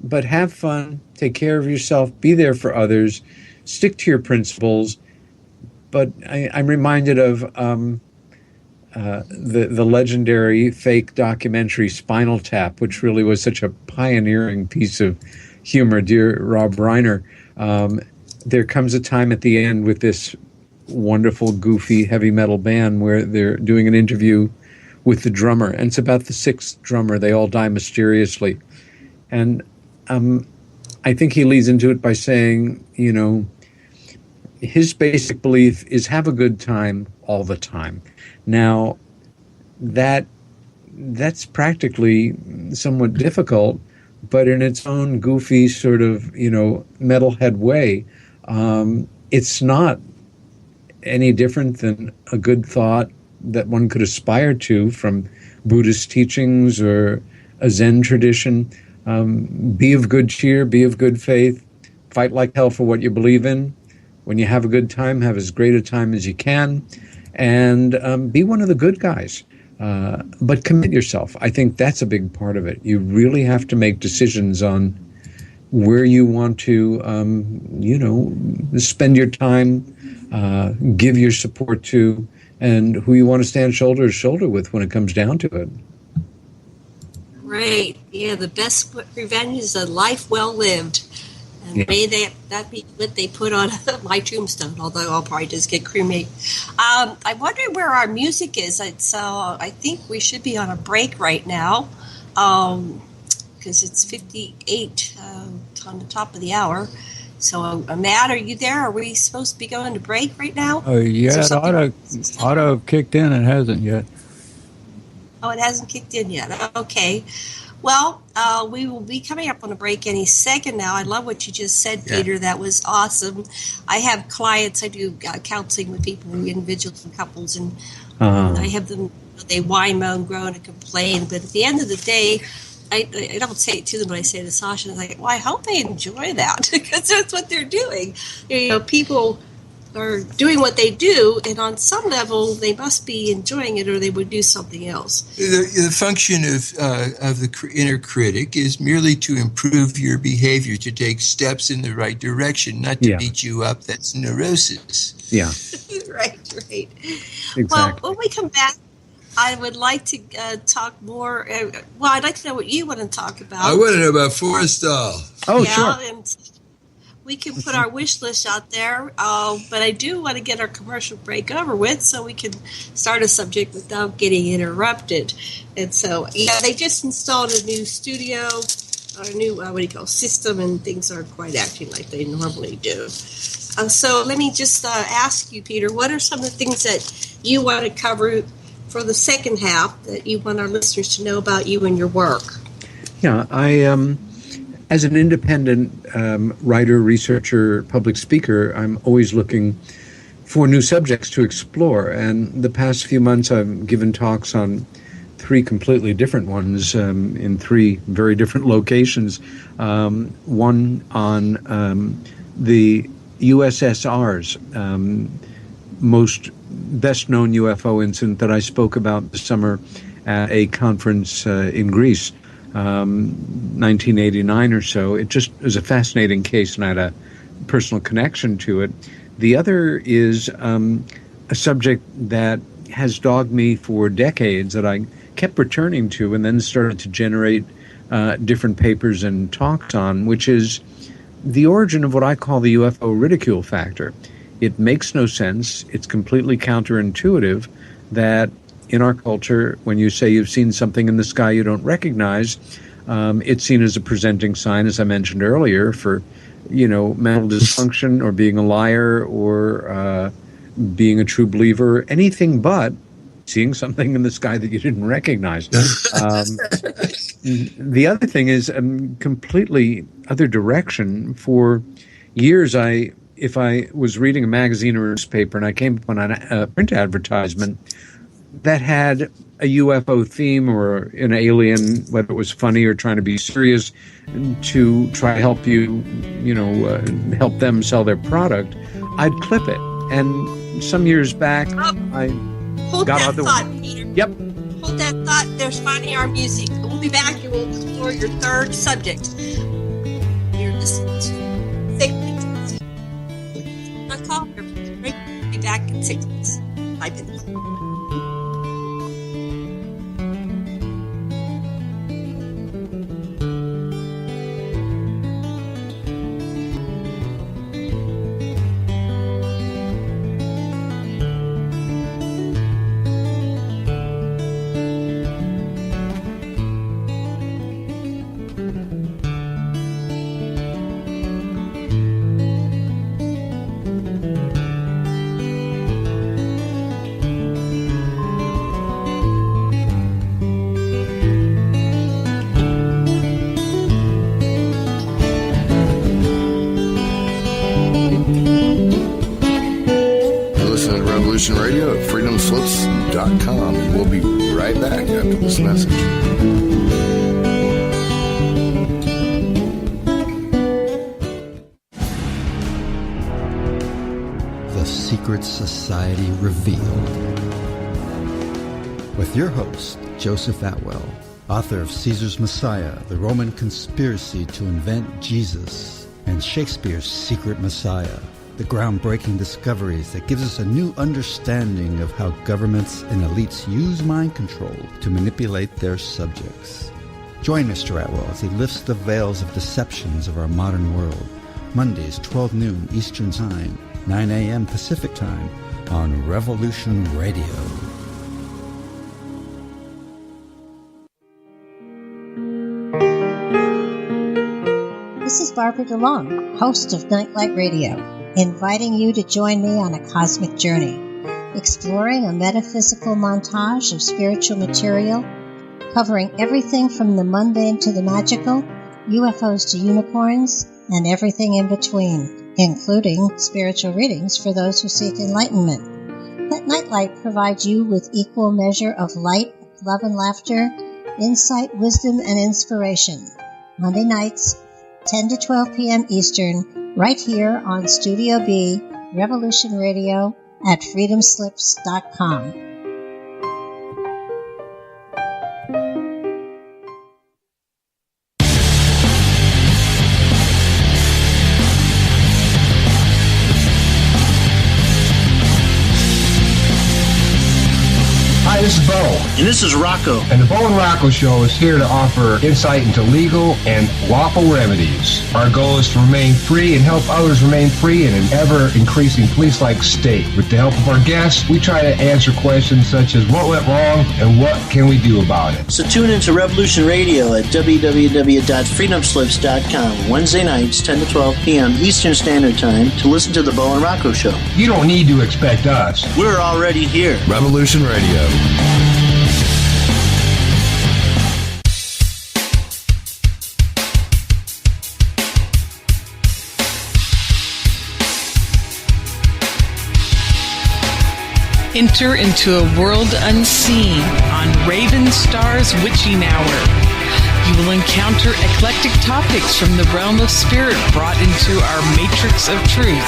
Speaker 8: but have fun, take care of yourself, be there for others, stick to your principles. But I'm reminded of the legendary fake documentary Spinal Tap, which really was such a pioneering piece of humor. Dear Rob Reiner, there comes a time at the end with this wonderful, goofy, heavy metal band where they're doing an interview with the drummer, and it's about the sixth drummer. They all die mysteriously. And I think he leads into it by saying, his basic belief is have a good time all the time. Now, that's practically somewhat difficult, but in its own goofy sort of, metalhead way, it's not any different than a good thought that one could aspire to from Buddhist teachings or a Zen tradition. Be of good cheer, be of good faith, fight like hell for what you believe in. When you have a good time, have as great a time as you can, and be one of the good guys. But commit yourself. I think that's a big part of it. You really have to make decisions on where you want to, spend your time, give your support to, and who you want to stand shoulder to shoulder with when it comes down to it.
Speaker 7: Right. Yeah, the best revenge is a life well lived. And may that be what they put on my tombstone, although I'll probably just get cremated. I'm wondering where our music is. So I think we should be on a break right now because it's 58 on the top of the hour. So, Matt, are you there? Are we supposed to be going to break right now?
Speaker 6: Yeah, it ought to have kicked in. It hasn't yet.
Speaker 7: Oh, it hasn't kicked in yet. Okay. Well, we will be coming up on a break any second now. I love what you just said, Peter. Yeah. That was awesome. I have clients. I do counseling with people, individuals and couples, and I have them, they whine, moan, groan, and complain. But at the end of the day, I don't say it to them, but I say to Sasha, I'm like, well, I hope they enjoy that because that's what they're doing. People are doing what they do, and on some level, they must be enjoying it, or they would do something else.
Speaker 9: The function of the inner critic is merely to improve your behavior, to take steps in the right direction, not to beat you up. That's neurosis.
Speaker 8: Yeah.
Speaker 7: Right.
Speaker 8: Exactly.
Speaker 7: Well, when we come back, I would like to talk more. I'd like to know what you want to talk about.
Speaker 9: I want to know about Forrestal.
Speaker 8: Oh, sure.
Speaker 7: And we can put our wish list out there, but I do want to get our commercial break over with so we can start a subject without getting interrupted. And so, they just installed a new studio, a new, system, and things aren't quite acting like they normally do. So let me just ask you, Peter, what are some of the things that you want to cover for the second half that you want our listeners to know about you and your work?
Speaker 8: Yeah, as an independent writer, researcher, public speaker, I'm always looking for new subjects to explore. And the past few months, I've given talks on 3 completely different ones in 3 very different locations. One on the USSR's most best-known UFO incident that I spoke about this summer at a conference in Greece. 1989 or so. It just was a fascinating case, and I had a personal connection to it. The other is a subject that has dogged me for decades that I kept returning to and then started to generate different papers and talks on, which is the origin of what I call the UFO ridicule factor. It makes no sense. It's completely counterintuitive that in our culture, when you say you've seen something in the sky you don't recognize, it's seen as a presenting sign, as I mentioned earlier, for, mental dysfunction or being a liar or being a true believer, anything but seeing something in the sky that you didn't recognize. The other thing is completely other direction. For years, if I was reading a magazine or a newspaper and I came upon a print advertisement that had a UFO theme or an alien, whether it was funny or trying to be serious, to try to help you, help them sell their product, I'd clip it. And some years back, I got out the
Speaker 7: thought, Peter.
Speaker 8: Yep.
Speaker 7: Hold that thought. There's finding our music. We'll be back and we'll explore your third subject. You're listening to Sick. Not call. We'll be back in 6 minutes. 5 minutes.
Speaker 3: this message.
Speaker 10: The Secret Society Revealed. With your host, Joseph Atwell, author of Caesar's Messiah, The Roman Conspiracy to Invent Jesus, and Shakespeare's Secret Messiah, the groundbreaking discoveries that gives us a new understanding of how governments and elites use mind control to manipulate their subjects. Join Mr. Atwell as he lifts the veils of deceptions of our modern world. Mondays, 12 noon Eastern Time, 9 a.m. Pacific Time on Revolution Radio.
Speaker 11: This is Barbara DeLong, host of Nightlight Radio, inviting you to join me on a cosmic journey, exploring a metaphysical montage of spiritual material, covering everything from the mundane to the magical, UFOs to unicorns, and everything in between, including spiritual readings for those who seek enlightenment. Let Nightlight provide you with equal measure of light, love and laughter, insight, wisdom, and inspiration. Monday nights, 10 to 12 p.m. Eastern, right here on Studio B, Revolution Radio at freedomslips.com.
Speaker 12: Hi, this is Bo.
Speaker 13: And this is Rocco.
Speaker 12: And the Bo and Rocco Show is here to offer insight into legal and lawful remedies. Our goal is to remain free and help others remain free in an ever-increasing police-like state. With the help of our guests, we try to answer questions such as what went wrong and what can we do about it.
Speaker 13: So tune into Revolution Radio at www.freedomslips.com Wednesday nights, 10 to 12 p.m. Eastern Standard Time to listen to the Bo and Rocco Show.
Speaker 12: You don't need to expect us.
Speaker 13: We're already here.
Speaker 3: Revolution Radio.
Speaker 14: Enter into a world unseen on Raven Star's Witching Hour. You will encounter eclectic topics from the realm of spirit brought into our matrix of truth.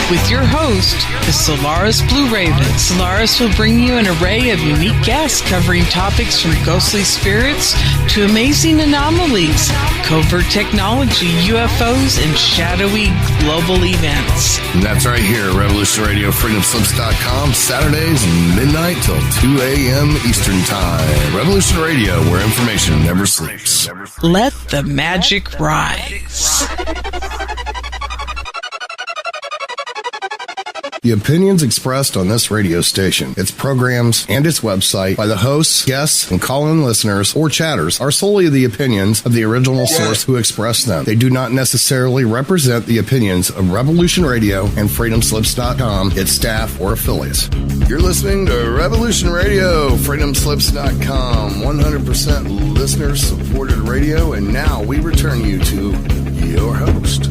Speaker 14: With your host, the Solaris Blue Raven. Solaris will bring you an array of unique guests covering topics from ghostly spirits to amazing anomalies, covert technology, UFOs, and shadowy global events.
Speaker 3: And that's right here at Revolution Radio, freedomslips.com, Saturdays midnight till 2 a.m. Eastern Time. Revolution Radio, where information never sleeps.
Speaker 14: Let the magic rise.
Speaker 3: The opinions expressed on this radio station, its programs, and its website by the hosts, guests, and call-in listeners or chatters are solely the opinions of the original source who expressed them. They do not necessarily represent the opinions of Revolution Radio and freedomslips.com, its staff, or affiliates. You're listening to Revolution Radio, freedomslips.com, 100% listener-supported radio, and now we return you to your host.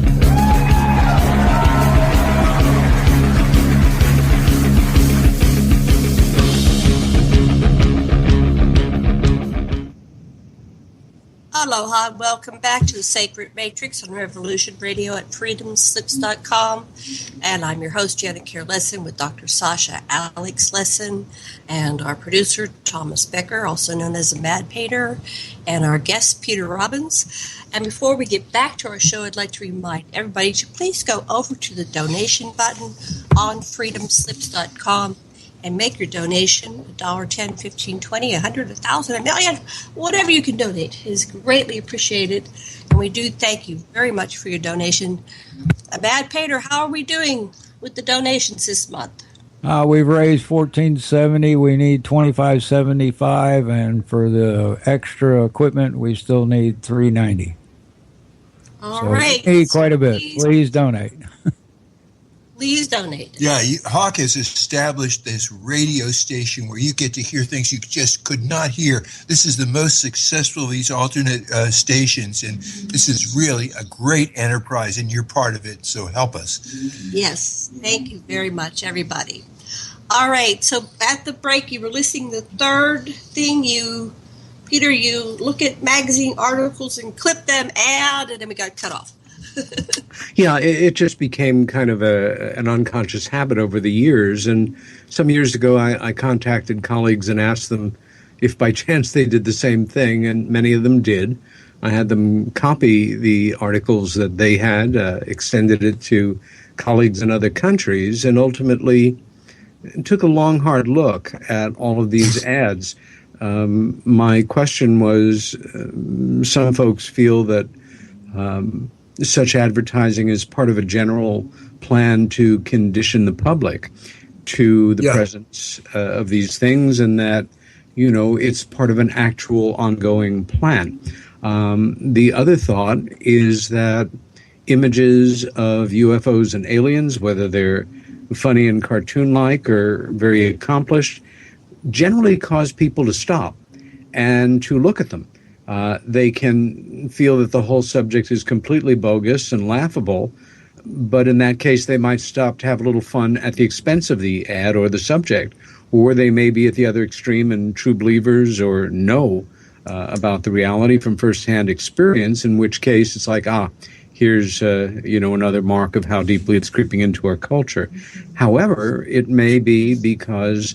Speaker 7: Aloha, welcome back to the Sacred Matrix on Revolution Radio at freedomslips.com. And I'm your host, Janet Lessin, with Dr. Sasha Alex Lessin, and our producer, Thomas Becker, also known as the Mad Painter, and our guest, Peter Robbins. And before we get back to our show, I'd like to remind everybody to please go over to the donation button on freedomslips.com and make your donation, $1, $10, $15, $20, $100, $1,000, $1 million, whatever you can donate is greatly appreciated. And we do thank you very much for your donation. Mad Painter, how are we doing with the donations this month?
Speaker 6: We've raised $14.70. We need $25.75, and for the extra equipment, we still need $3.90.
Speaker 7: All right.
Speaker 6: We need quite a bit. Please donate.
Speaker 7: Please donate.
Speaker 9: Yeah, Hawk has established this radio station where you get to hear things you just could not hear. This is the most successful of these alternate stations, and this is really a great enterprise, and you're part of it, so help us.
Speaker 7: Yes, thank you very much, everybody. All right, so at the break, you were listening to the third thing you Peter, you look at magazine articles and clip them, add, and then we got cut off.
Speaker 8: Yeah, it just became kind of an unconscious habit over the years. And some years ago, I contacted colleagues and asked them if by chance they did the same thing, and many of them did. I had them copy the articles that they had, extended it to colleagues in other countries, and ultimately took a long, hard look at all of these ads. My question was, some folks feel that such advertising is part of a general plan to condition the public to the presence of these things, and that, you know, it's part of an actual ongoing plan. The other thought is that images of UFOs and aliens, whether they're funny and cartoon-like or very accomplished, generally cause people to stop and to look at them. They can feel that the whole subject is completely bogus and laughable, but in that case, they might stop to have a little fun at the expense of the ad or the subject, or they may be at the other extreme and true believers or know about the reality from firsthand experience, in which case it's like, here's another mark of how deeply it's creeping into our culture. However, it may be because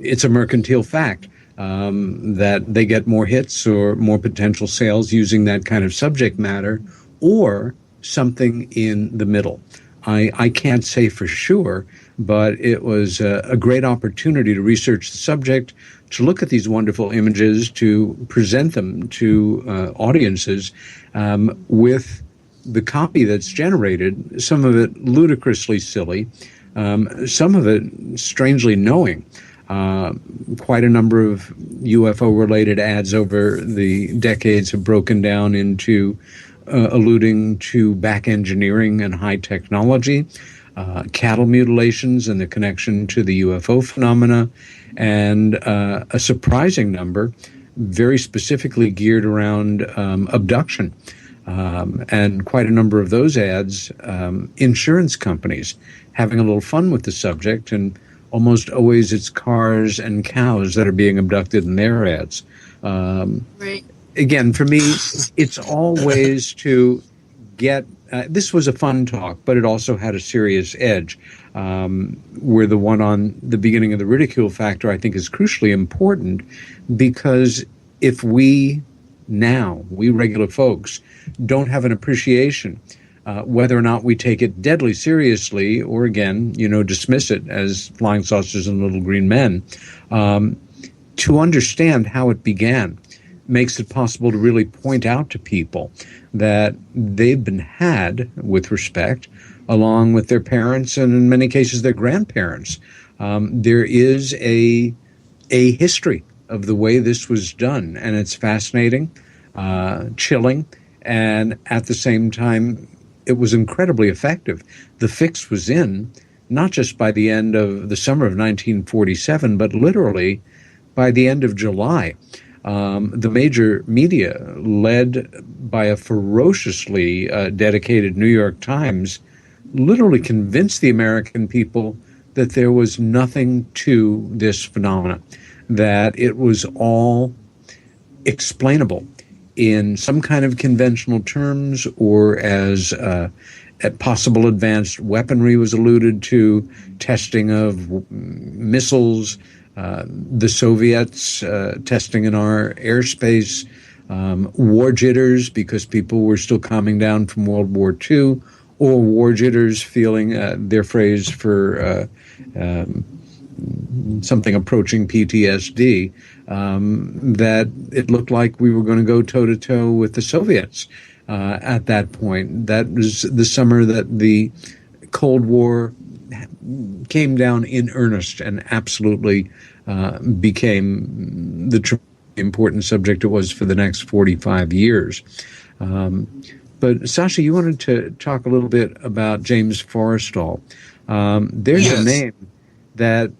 Speaker 8: it's a mercantile fact that they get more hits or more potential sales using that kind of subject matter, or something in the middle. I can't say for sure, but it was a great opportunity to research the subject, to look at these wonderful images, to present them to audiences with the copy that's generated, some of it ludicrously silly, some of it strangely knowing. Quite a number of UFO-related ads over the decades have broken down into alluding to back engineering and high technology, cattle mutilations and the connection to the UFO phenomena, and a surprising number very specifically geared around abduction. And quite a number of those ads, insurance companies having a little fun with the subject, and almost always it's cars and cows that are being abducted in their ads.
Speaker 7: Right.
Speaker 8: Again, for me, it's always to get this was a fun talk, but it also had a serious edge, where the one on the beginning of the ridicule factor, I think, is crucially important, because if we regular folks, don't have an appreciation whether or not we take it deadly seriously, or again, dismiss it as flying saucers and little green men, to understand how it began makes it possible to really point out to people that they've been had with respect, along with their parents and in many cases their grandparents. There is a history of the way this was done, and it's fascinating, chilling, and at the same time, it was incredibly effective. The fix was in, not just by the end of the summer of 1947, but literally by the end of July. The major media, led by a ferociously dedicated New York Times, literally convinced the American people that there was nothing to this phenomenon, that it was all explainable in some kind of conventional terms, or as possible advanced weaponry was alluded to, testing of missiles, the Soviets testing in our airspace, war jitters because people were still calming down from World War II, or war jitters feeling their phrase for something approaching PTSD, that it looked like we were going to go toe-to-toe with the Soviets at that point. That was the summer that the Cold War came down in earnest and absolutely became the important subject it was for the next 45 years. But Sasha, you wanted to talk a little bit about James Forrestal. There's a name that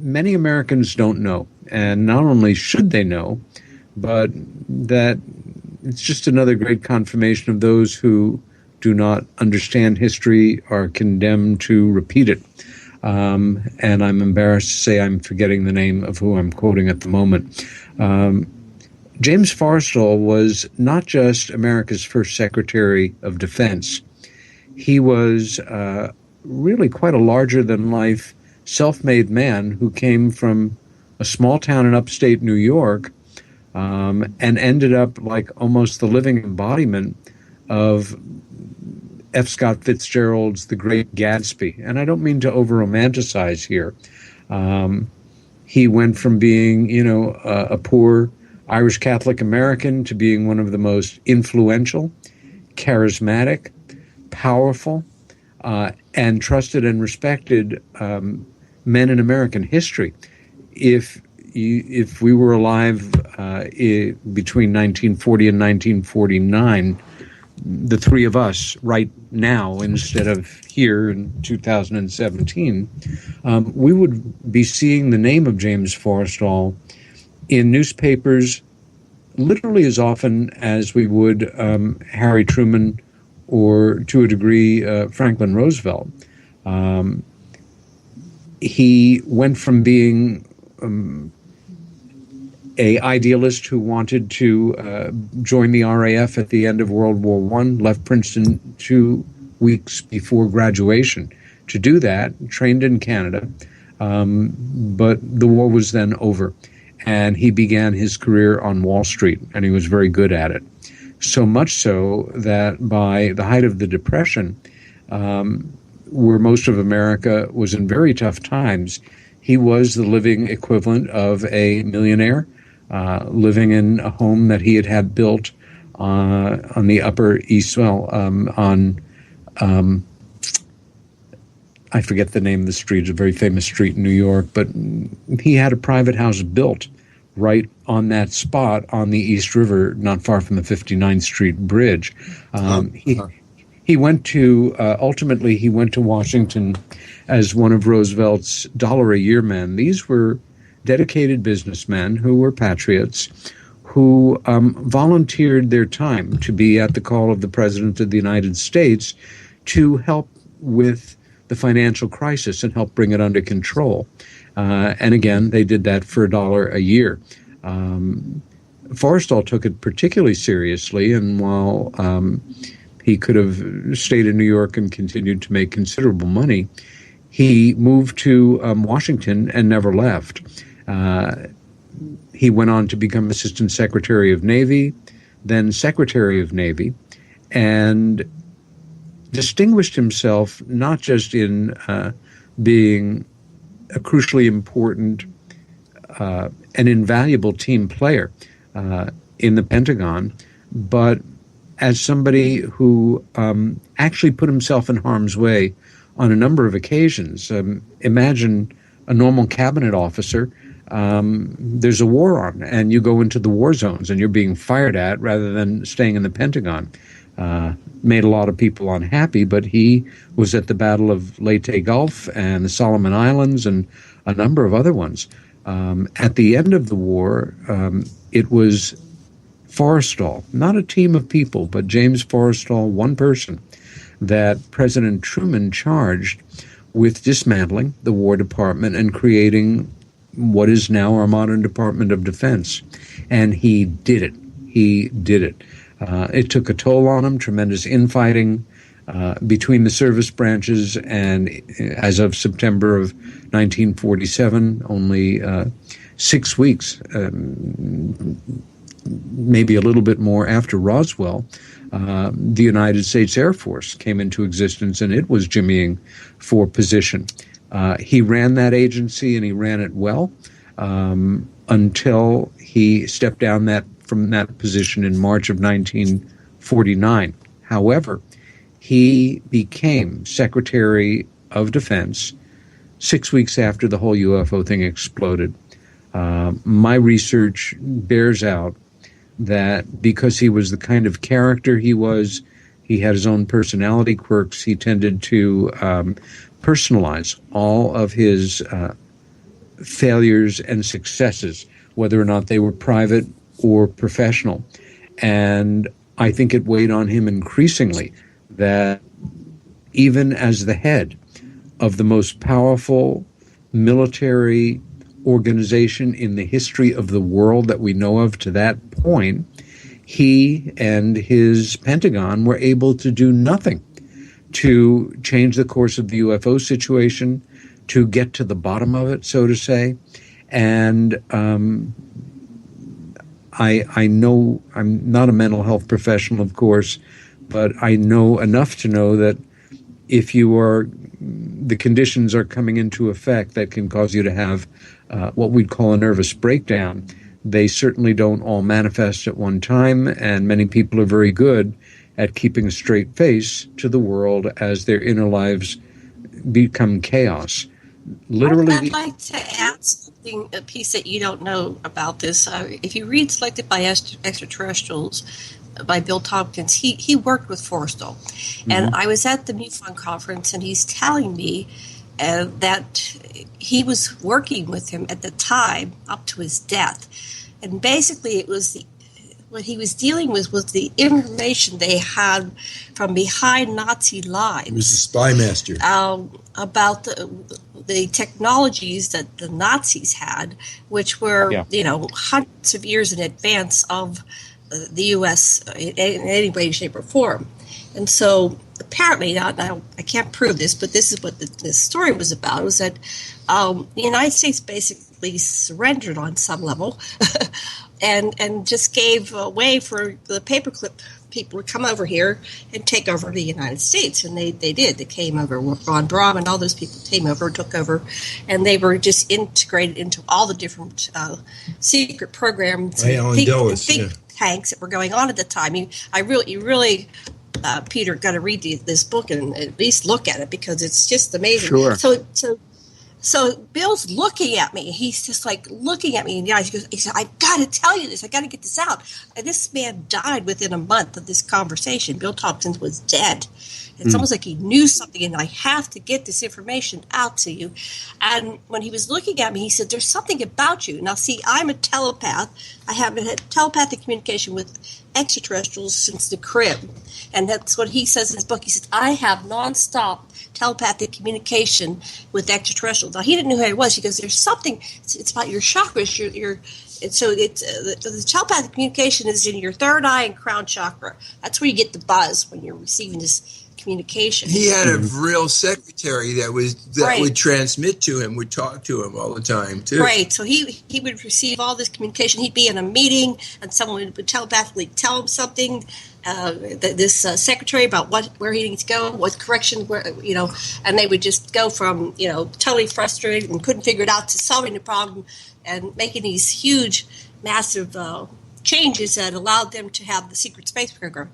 Speaker 8: many Americans don't know, and not only should they know, but that it's just another great confirmation of those who do not understand history are condemned to repeat it. And I'm embarrassed to say I'm forgetting the name of who I'm quoting at the moment. James Forrestal was not just America's first Secretary of Defense. He was really quite a larger-than-life, self-made man who came from a small town in upstate New York and ended up like almost the living embodiment of F. Scott Fitzgerald's The Great Gatsby. And I don't mean to over-romanticize here. He went from being, a poor Irish Catholic American to being one of the most influential, charismatic, powerful, and trusted and respected men in American history. If we were alive between 1940 and 1949, the three of us right now, instead of here in 2017, we would be seeing the name of James Forrestal in newspapers literally as often as we would Harry Truman or, to a degree, Franklin Roosevelt. He went from being a idealist who wanted to join the RAF at the end of World War I, left Princeton 2 weeks before graduation to do that, trained in Canada, but the war was then over. And he began his career on Wall Street, and he was very good at it. So much so that by the height of the Depression, where most of America was in very tough times, he was the living equivalent of a millionaire, living in a home that he had built on the Upper East, I forget the name of the street. It's a very famous street in New York, but he had a private house built right on that spot on the East River, not far from the 59th Street Bridge. He went to, ultimately, he went to Washington as one of Roosevelt's $1-a-year men. These were dedicated businessmen who were patriots, who volunteered their time to be at the call of the President of the United States to help with the financial crisis and help bring it under control. And again, they did that for $1 a year. Forrestal took it particularly seriously, and while he could have stayed in New York and continued to make considerable money, he moved to Washington and never left. He went on to become Assistant Secretary of Navy, then Secretary of Navy, and distinguished himself not just in being a crucially important and invaluable team player in the Pentagon, but as somebody who actually put himself in harm's way on a number of occasions. Imagine a normal cabinet officer, there's a war on, and you go into the war zones and you're being fired at rather than staying in the Pentagon. Made a lot of people unhappy, but he was at the Battle of Leyte Gulf and the Solomon Islands and a number of other ones. At the end of the war, it was Forrestal, not a team of people, but James Forrestal, one person, that President Truman charged with dismantling the War Department and creating what is now our modern Department of Defense. And he did it. He did it. It took a toll on him, tremendous infighting between the service branches, and as of September of 1947, only 6 weeks, maybe a little bit more after Roswell, the United States Air Force came into existence, and it was jimmying for position. He ran that agency, and he ran it well until he stepped down from that position in March of 1949. However, he became Secretary of Defense 6 weeks after the whole UFO thing exploded. My research bears out that because he was the kind of character he was, he had his own personality quirks, he tended to personalize all of his failures and successes, whether or not they were private or professional. And I think it weighed on him increasingly that even as the head of the most powerful military organization in the history of the world that we know of to that point, he and his Pentagon were able to do nothing to change the course of the UFO situation, to get to the bottom of it, so to say. And I know I'm not a mental health professional, of course, but I know enough to know that if the conditions are coming into effect that can cause you to have what we'd call a nervous breakdown, they certainly don't all manifest at one time, and many people are very good at keeping a straight face to the world as their inner lives become chaos. Literally,
Speaker 7: I'd like to add something, a piece that you don't know about this. If you read Selected by Extraterrestrials by Bill Tompkins, he worked with Forrestal. And I was at the MUFON conference, and he's telling me that he was working with him at the time up to his death. And basically it was what he was dealing with was the information they had from behind Nazi lines.
Speaker 9: He was the spy master.
Speaker 7: About the technologies that the Nazis had, which were, hundreds of years in advance of the U.S. in any way, shape, or form. And so apparently, now I can't prove this, but this is what this story was about, was that the United States basically surrendered on some level and just gave way for the paperclip people to come over here and take over the United States. And they did. They came over. Ron Braun and all those people came over and took over. And they were just integrated into all the different secret programs and think tanks that were going on at the time. You really, Peter, got to read this book and at least look at it, because it's just amazing.
Speaker 8: Sure.
Speaker 7: So Bill's looking at me. He's just like looking at me in the eyes. He said, "I've got to tell you this. I got to get this out." And this man died within a month of this conversation. Bill Tompkins was dead. It's almost like he knew something, and I have to get this information out to you. And when he was looking at me, he said, "There's something about you." Now, see, I'm a telepath. I have had telepathic communication with extraterrestrials since the crib. And that's what he says in his book. He says, "I have nonstop telepathic communication with extraterrestrials." Now, he didn't know who I was. He goes, "There's something, it's about your chakras, the telepathic communication is in your third eye and crown chakra. That's where you get the buzz when you're receiving this communication."
Speaker 9: He had a real secretary that would transmit to him, would talk to him all the time too.
Speaker 7: Right. So he would receive all this communication. He'd be in a meeting, and someone would telepathically tell him something. This secretary about where he needs to go, what correction, and they would just go from totally frustrated and couldn't figure it out to solving the problem and making these huge, massive changes that allowed them to have the secret space program.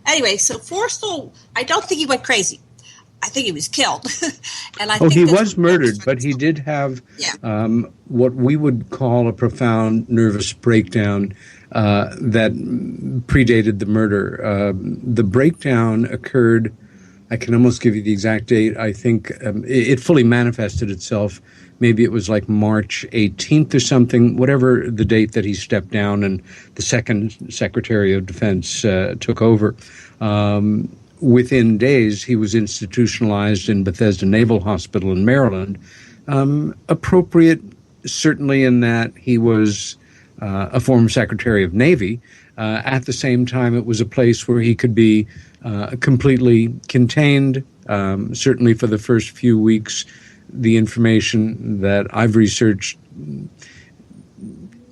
Speaker 7: Anyway, so Forrestal, I don't think he went crazy. I think he was killed. And
Speaker 8: he was murdered, but he did have what we would call a profound nervous breakdown that predated the murder. The breakdown occurred, I can almost give you the exact date. I think it fully manifested itself. Maybe it was like March 18th or something, whatever the date that he stepped down and the second Secretary of Defense took over. Within days, he was institutionalized in Bethesda Naval Hospital in Maryland. Appropriate, certainly, in that he was a former Secretary of Navy. At the same time, it was a place where he could be completely contained. Certainly for the first few weeks, the information that I've researched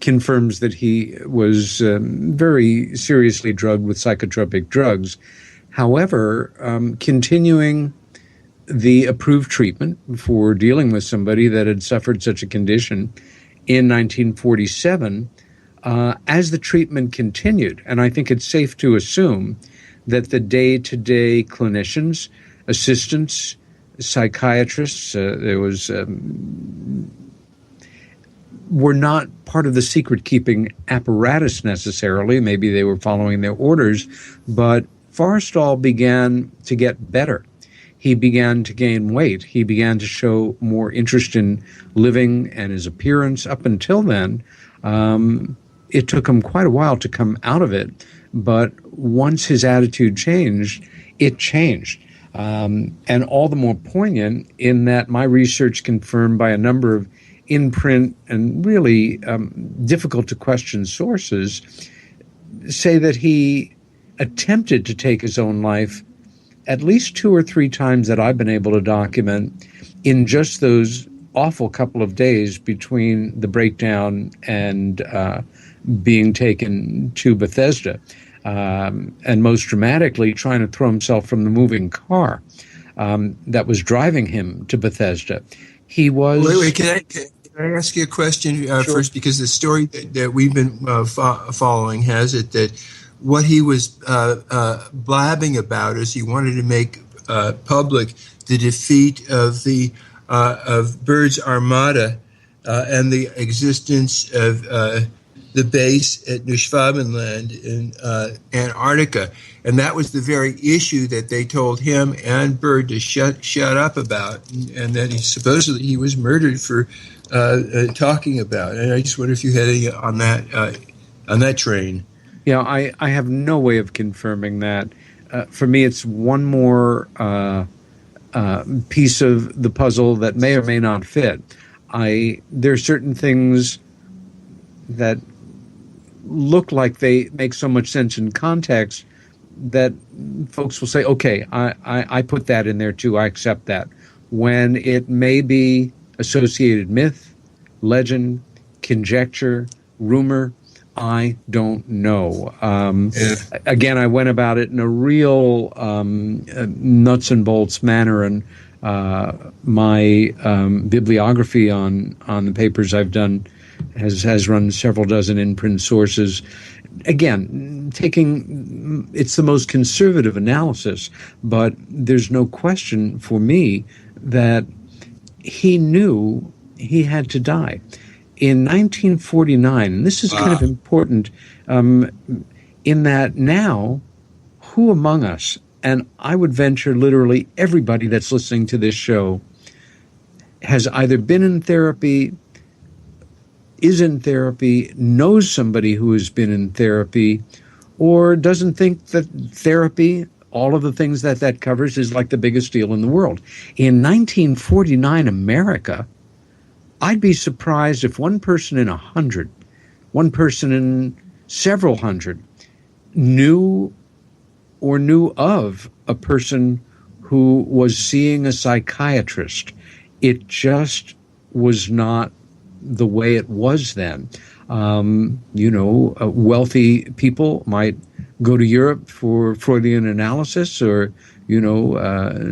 Speaker 8: confirms that he was very seriously drugged with psychotropic drugs. However, continuing the approved treatment for dealing with somebody that had suffered such a condition in 1947, as the treatment continued, and I think it's safe to assume that the day-to-day clinicians, assistants, psychiatrists, were not part of the secret-keeping apparatus necessarily. Maybe they were following their orders, but Forrestal began to get better. He began to gain weight. He began to show more interest in living and his appearance. Up until then, it took him quite a while to come out of it. But once his attitude changed, it changed. And all the more poignant in that my research confirmed by a number of in print and really difficult to question sources say that he attempted to take his own life at least 2 or 3 times that I've been able to document in just those awful couple of days between the breakdown and being taken to Bethesda, and most dramatically trying to throw himself from the moving car that was driving him to Bethesda. He was...
Speaker 9: Wait, can I ask you a question
Speaker 8: Sure.
Speaker 9: first? Because the story that we've been following has it that what he was blabbing about is he wanted to make public the defeat of the of Byrd's Armada and the existence of the base at Neuschwabenland in Antarctica, and that was the very issue that they told him and Byrd to shut up about, and that he was murdered for talking about. And I just wonder if you had any on that train.
Speaker 8: Yeah, I have no way of confirming that. For me, it's one more piece of the puzzle that may or may not fit. There are certain things that look like they make so much sense in context that folks will say, okay, I put that in there too, I accept that. When it may be associated myth, legend, conjecture, rumor, I don't know. Again, I went about it in a real nuts and bolts manner, and my bibliography on the papers I've done has run several dozen in-print sources. Again, it's the most conservative analysis, but there's no question for me that he knew he had to die. In 1949, and this is kind of important, in that now, who among us, and I would venture literally everybody that's listening to this show, has either been in therapy, is in therapy, knows somebody who has been in therapy, or doesn't think that therapy, all of the things that covers, is like the biggest deal in the world. In 1949 America, I'd be surprised if one person in 100, one person in several hundred, knew of a person who was seeing a psychiatrist. It just was not the way it was then. Wealthy people might go to Europe for Freudian analysis or,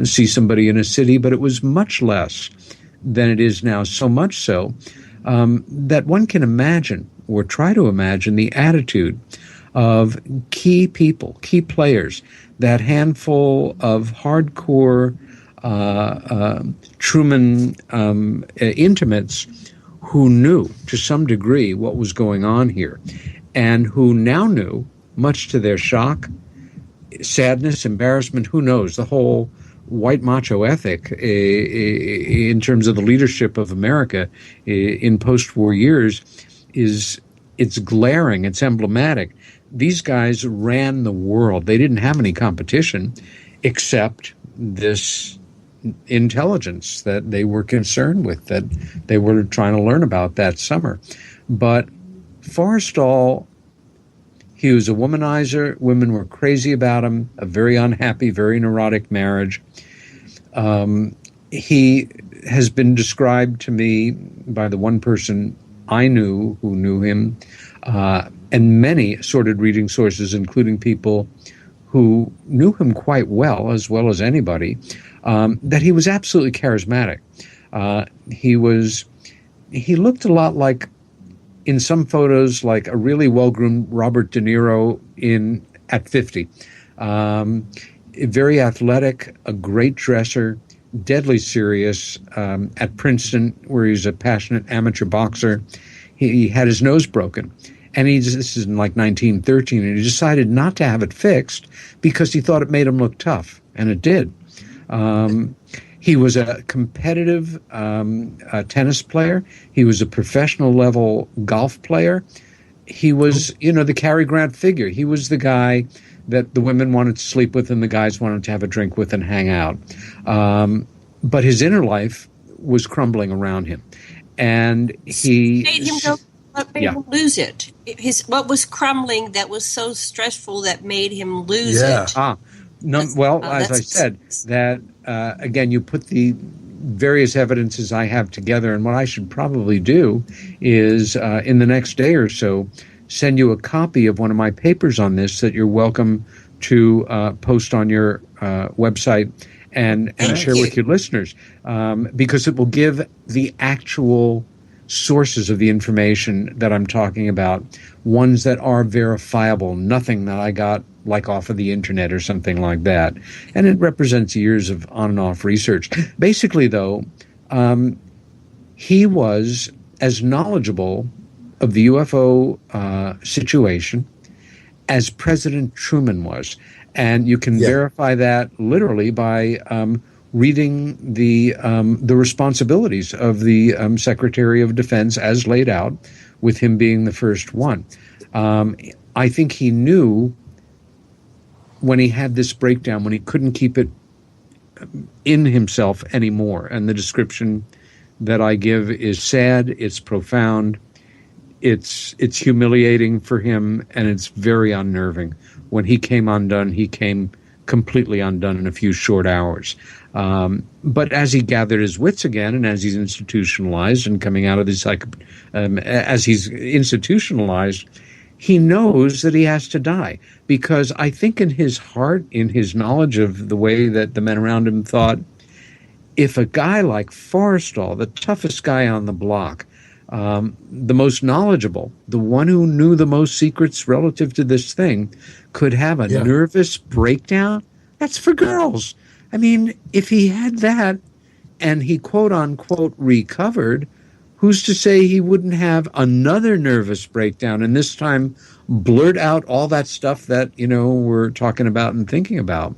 Speaker 8: see somebody in a city, but it was much less than it is now, so much so that one can imagine or try to imagine the attitude of key people, key players, that handful of hardcore Truman intimates who knew to some degree what was going on here, and who now knew, much to their shock, sadness, embarrassment, who knows, the whole white macho ethic in terms of the leadership of America in post-war years it's glaring, it's emblematic. These guys ran the world. They didn't have any competition except this intelligence that they were concerned with, that they were trying to learn about that summer. But Forrestal, he was a womanizer. Women were crazy about him, a very unhappy, very neurotic marriage. He has been described to me by the one person I knew who knew him, and many assorted reading sources, including people who knew him quite well as anybody, that he was absolutely charismatic. He looked a lot like, in some photos, like a really well-groomed Robert De Niro at 50. Very athletic, a great dresser, deadly serious. At Princeton, where he's a passionate amateur boxer, he had his nose broken. And this is in like 1913, and he decided not to have it fixed because he thought it made him look tough, and it did. He was a competitive tennis player. He was a professional level golf player. He was, the Cary Grant figure. He was the guy that the women wanted to sleep with and the guys wanted to have a drink with and hang out. But his inner life was crumbling around him. And he
Speaker 7: made him go. What made him lose it? What was crumbling that was so stressful that made him lose it?
Speaker 8: As I said, that again, you put the various evidences I have together, and what I should probably do is in the next day or so send you a copy of one of my papers on this that you're welcome to post on your website and share with your listeners, because it will give the actual sources of the information that I'm talking about, ones that are verifiable, nothing that I got like off of the internet or something like that. And it represents years of on and off research. Basically, though, he was as knowledgeable of the UFO situation as President Truman was. And you can verify that literally by reading the responsibilities of the Secretary of Defense as laid out, with him being the first one. I think he knew when he had this breakdown, when he couldn't keep it in himself anymore. And the description that I give is sad, it's profound, it's humiliating for him, and it's very unnerving. When he came undone, he came completely undone in a few short hours. But as he gathered his wits again, and as he's institutionalized and coming out of this, as he's institutionalized, he knows that he has to die, because I think in his heart, in his knowledge of the way that the men around him thought, if a guy like Forrestal, the toughest guy on the block, the most knowledgeable, the one who knew the most secrets relative to this thing, could have a nervous breakdown, that's for girls. I mean, if he had that and he quote unquote recovered, who's to say he wouldn't have another nervous breakdown and this time blurt out all that stuff that, we're talking about and thinking about?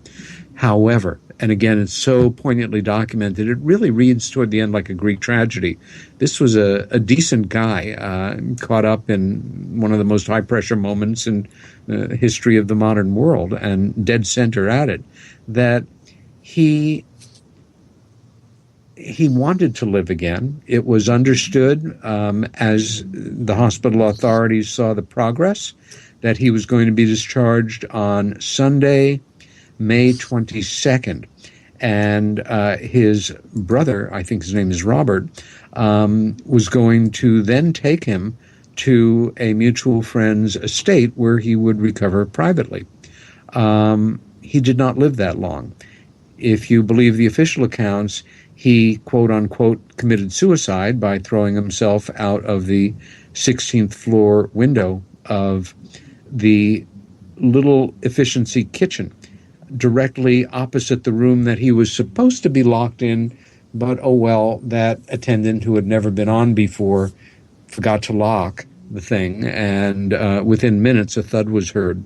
Speaker 8: However, and again, it's so poignantly documented, it really reads toward the end like a Greek tragedy. This was a decent guy caught up in one of the most high-pressure moments in the history of the modern world, and dead center at it, that he wanted to live again. It was understood as the hospital authorities saw the progress that he was going to be discharged on Sunday, May 22nd. And his brother, I think his name is Robert, was going to then take him to a mutual friend's estate where he would recover privately. He did not live that long. If you believe the official accounts, he, quote unquote, committed suicide by throwing himself out of the 16th floor window of the little efficiency kitchen directly opposite the room that he was supposed to be locked in, but oh well, that attendant who had never been on before forgot to lock the thing, and within minutes a thud was heard,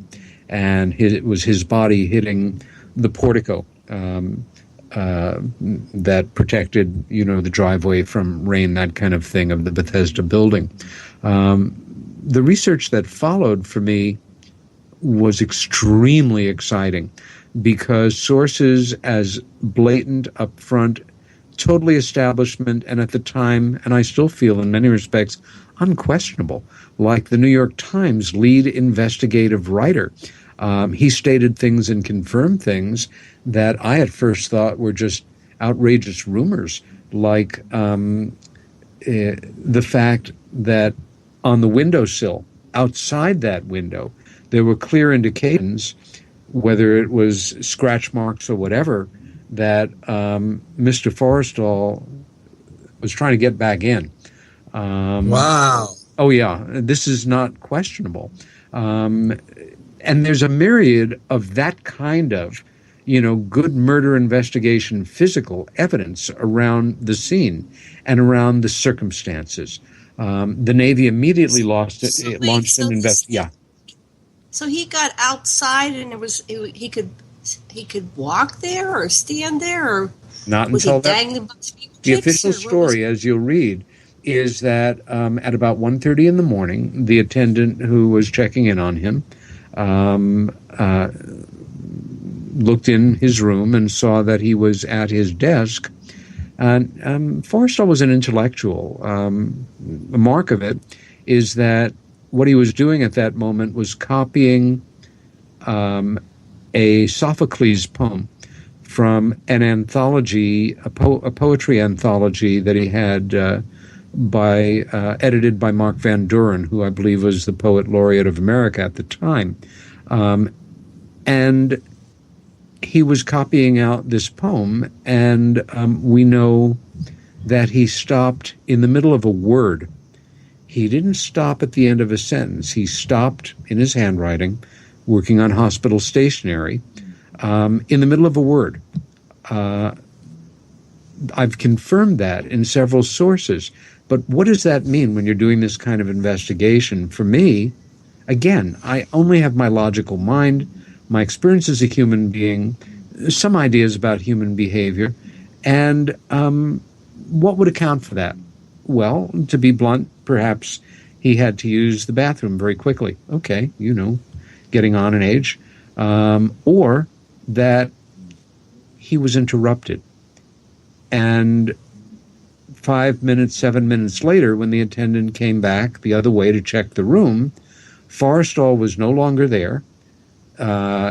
Speaker 8: and it was his body hitting the portico that protected, the driveway from rain, that kind of thing, of the Bethesda building. The research that followed for me was extremely exciting, because sources as blatant, upfront, totally establishment, and at the time, and I still feel in many respects, unquestionable, like the New York Times lead investigative writer. He stated things and confirmed things that I at first thought were just outrageous rumors, like the fact that on the windowsill, outside that window, there were clear indications, whether it was scratch marks or whatever, that Mr. Forrestal was trying to get back in.
Speaker 9: Wow.
Speaker 8: Oh, yeah. This is not questionable. And there's a myriad of that kind of, good murder investigation, physical evidence around the scene and around the circumstances. The Navy immediately launched an investigation. Yeah.
Speaker 7: So he got outside, and he could walk there or stand there, or
Speaker 8: not
Speaker 7: was
Speaker 8: until
Speaker 7: he dangling by his fingertips?
Speaker 8: The official story, as you'll read, is that at about 1:30 in the morning, the attendant who was checking in on him looked in his room and saw that he was at his desk And Forrestal was an intellectual. The mark of it is that what he was doing at that moment was copying a Sophocles poem from an anthology, a poetry anthology that he had edited by Mark Van Doren, who I believe was the poet laureate of America at the time. And he was copying out this poem, and we know that he stopped in the middle of a word. He didn't stop at the end of a sentence. He stopped in his handwriting, working on hospital stationery, in the middle of a word. I've confirmed that in several sources. But what does that mean when you're doing this kind of investigation? For me, again, I only have my logical mind, my experience as a human being, some ideas about human behavior, and what would account for that? Well, to be blunt, perhaps he had to use the bathroom very quickly. Okay, getting on in age. Or that he was interrupted. And 5 minutes, 7 minutes later, when the attendant came back the other way to check the room, Forrestal was no longer there.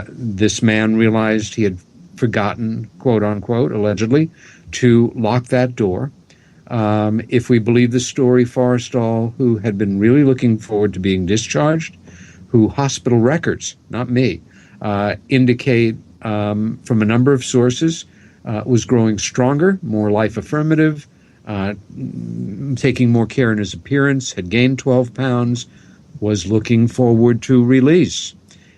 Speaker 8: This man realized he had forgotten, quote unquote, allegedly, to lock that door. If we believe the story, Forrestal, who had been really looking forward to being discharged, who hospital records, not me, indicate from a number of sources, was growing stronger, more life affirmative, taking more care in his appearance, had gained 12 pounds, was looking forward to release,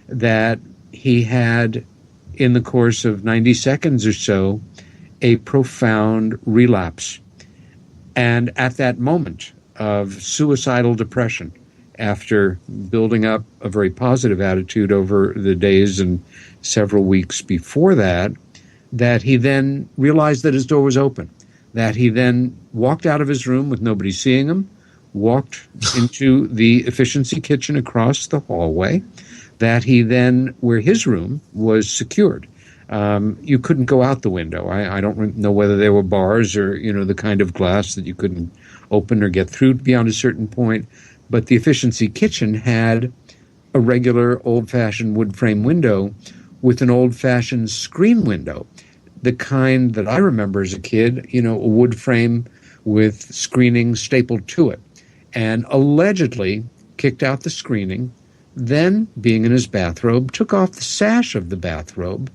Speaker 8: that he had, in the course of 90 seconds or so, a profound relapse. And at that moment of suicidal depression, after building up a very positive attitude over the days and several weeks before that, that he then realized that his door was open, that he then walked out of his room with nobody seeing him, walked into the efficiency kitchen across the hallway, that he then, where his room was secured. You couldn't go out the window. I don't know whether there were bars or, the kind of glass that you couldn't open or get through beyond a certain point. But the efficiency kitchen had a regular old-fashioned wood frame window with an old-fashioned screen window, the kind that I remember as a kid, a wood frame with screening stapled to it, and allegedly kicked out the screening, then, being in his bathrobe, took off the sash of the bathrobe,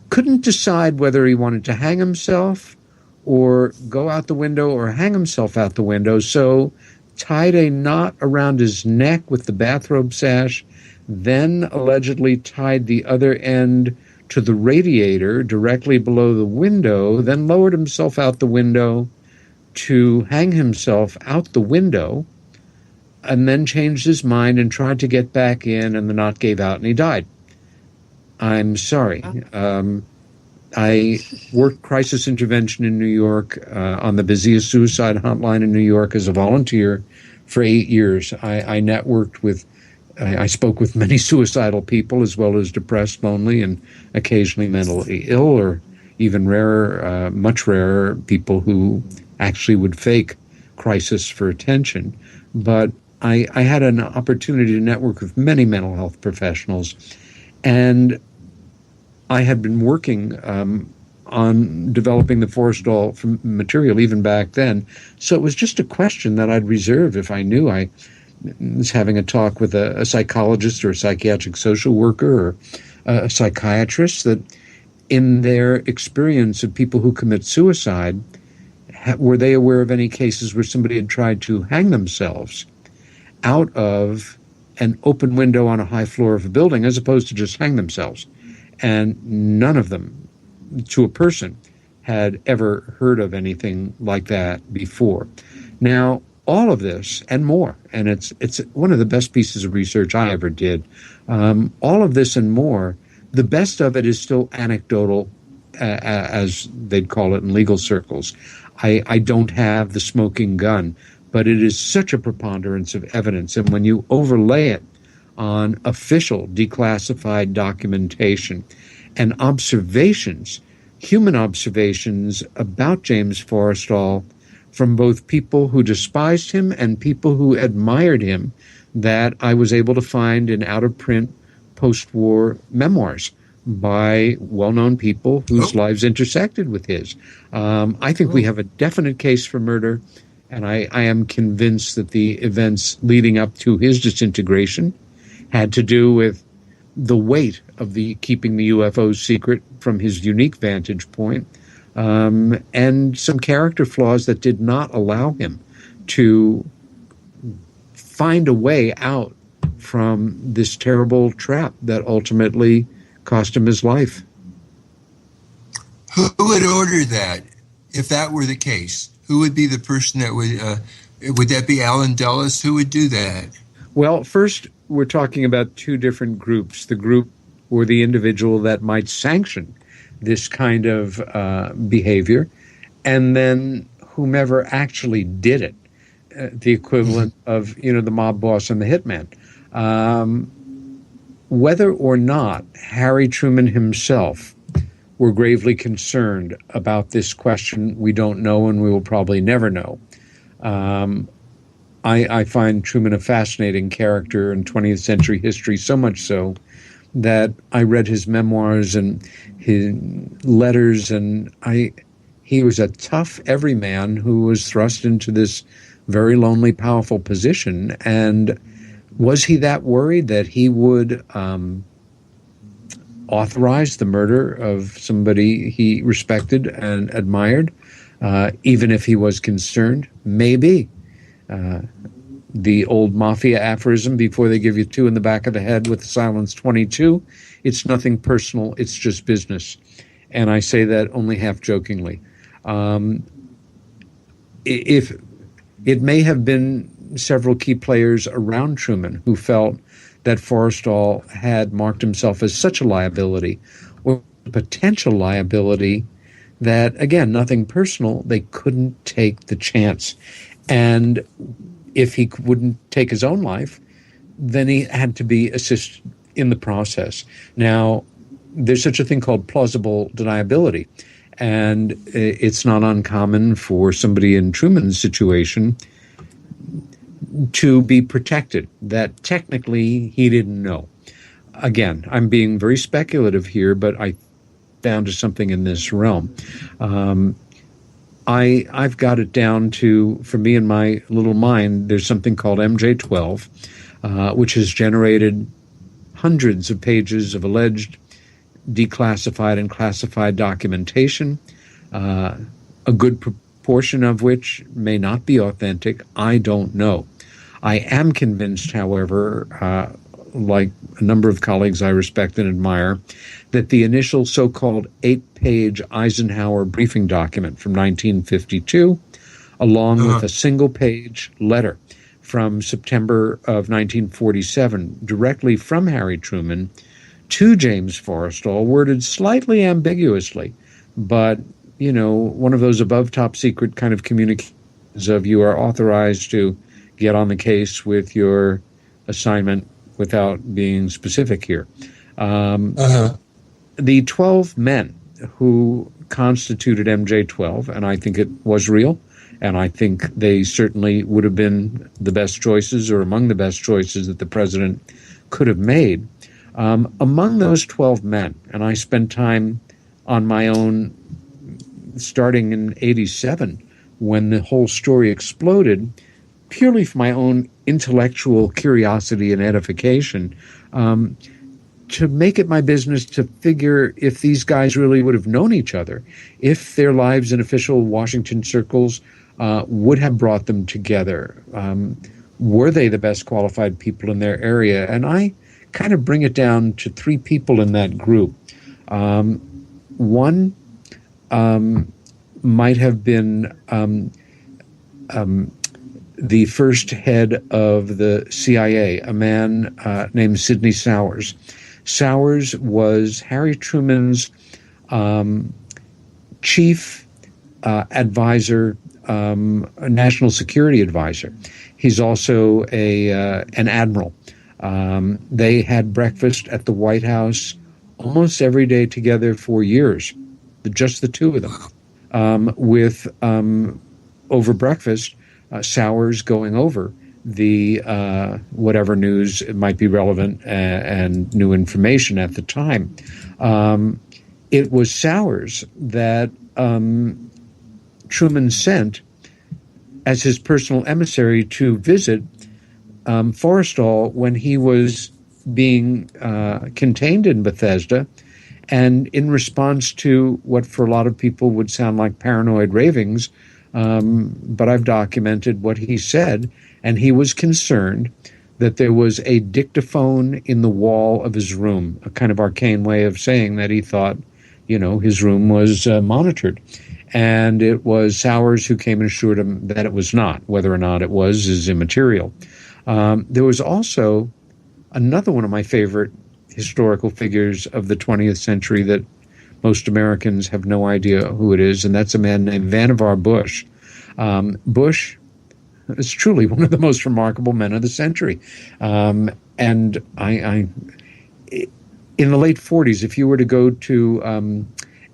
Speaker 8: couldn't decide whether he wanted to hang himself or go out the window or hang himself out the window, so tied a knot around his neck with the bathrobe sash, then allegedly tied the other end to the radiator directly below the window, then lowered himself out the window to hang himself out the window, and then changed his mind and tried to get back in, and the knot gave out and he died. I'm sorry. I worked crisis intervention in New York on the busiest suicide hotline in New York as a volunteer for 8 years. I networked with, I spoke with many suicidal people, as well as depressed, lonely, and occasionally mentally ill, or even rarer, much rarer, people who actually would fake crisis for attention. But I had an opportunity to network with many mental health professionals, and I had been working on developing the Forrestal material even back then. So it was just a question that I'd reserve if I knew I was having a talk with a psychologist or a psychiatric social worker or a psychiatrist, that in their experience of people who commit suicide, were they aware of any cases where somebody had tried to hang themselves out of an open window on a high floor of a building as opposed to just hang themselves? And none of them, to a person, had ever heard of anything like that before. Now, all of this and more, and it's one of the best pieces of research I ever did, all of this and more, the best of it is still anecdotal, as they'd call it in legal circles. I don't have the smoking gun, but it is such a preponderance of evidence, and when you overlay it on official declassified documentation and observations human observations about James Forrestal from both people who despised him and people who admired him that I was able to find in out-of-print post-war memoirs by well-known people whose lives intersected with his. I think we have a definite case for murder, and I am convinced that the events leading up to his disintegration had to do with the weight of the keeping the UFOs secret from his unique vantage point, and some character flaws that did not allow him to find a way out from this terrible trap that ultimately cost him his life.
Speaker 9: Who would order that if that were the case? Who would be the person that would that be Alan Dulles? Who would do that?
Speaker 8: Well, first, we're talking about two different groups. The group or the individual that might sanction this kind of behavior, and then whomever actually did it, the equivalent of, the mob boss and the hitman. Whether or not Harry Truman himself were gravely concerned about this question, we don't know, and we will probably never know. I find Truman a fascinating character in 20th century history, so much so that I read his memoirs and his letters, and he was a tough everyman who was thrust into this very lonely, powerful position. And was he that worried that he would authorize the murder of somebody he respected and admired, even if he was concerned? Maybe. The old mafia aphorism, before they give you two in the back of the head with the silence 22, it's nothing personal, it's just business. And I say that only half jokingly. If it may have been several key players around Truman who felt that Forrestal had marked himself as such a liability or potential liability that, again, nothing personal, they couldn't take the chance. And if he wouldn't take his own life, then he had to be assisted in the process. Now, there's such a thing called plausible deniability, and it's not uncommon for somebody in Truman's situation to be protected, that technically he didn't know. Again, I'm being very speculative here, but I found something in this realm. I've got it down to, for me in my little mind, there's something called MJ12, which has generated hundreds of pages of alleged declassified and classified documentation, a good proportion of which may not be authentic. I don't know. I am convinced, however, like a number of colleagues I respect and admire, that the initial so-called 8-page Eisenhower briefing document from 1952, along with a single-page letter from September of 1947, directly from Harry Truman to James Forrestal, worded slightly ambiguously, but, one of those above top secret kind of communications of you are authorized to get on the case with your assignment without being specific here. The 12 men who constituted MJ12, and I think it was real, and I think they certainly would have been the best choices or among the best choices that the president could have made. Among those 12 men, and I spent time on my own starting in 87 when the whole story exploded, purely for my own intellectual curiosity and edification, to make it my business to figure if these guys really would have known each other, if their lives in official Washington circles would have brought them together. Were they the best qualified people in their area? And I kind of bring it down to three people in that group. One might have been the first head of the CIA, a man named Sidney Sowers. Sowers was Harry Truman's chief advisor, national security advisor. He's also an admiral. They had breakfast at the White House almost every day together for years. just the two of them, with over breakfast, Sowers going over the whatever news might be relevant and new information at the time. It was Sowers that Truman sent as his personal emissary to visit Forrestal when he was being contained in Bethesda, and in response to what for a lot of people would sound like paranoid ravings, but I've documented what he said, and he was concerned that there was a dictaphone in the wall of his room, a kind of arcane way of saying that he thought, his room was monitored. And it was Sowers who came and assured him that it was not. Whether or not it was is immaterial. There was also another one of my favorite historical figures of the 20th century that most Americans have no idea who it is, and that's a man named Vannevar Bush. Bush is truly one of the most remarkable men of the century. And I in the late 40s, if you were to go to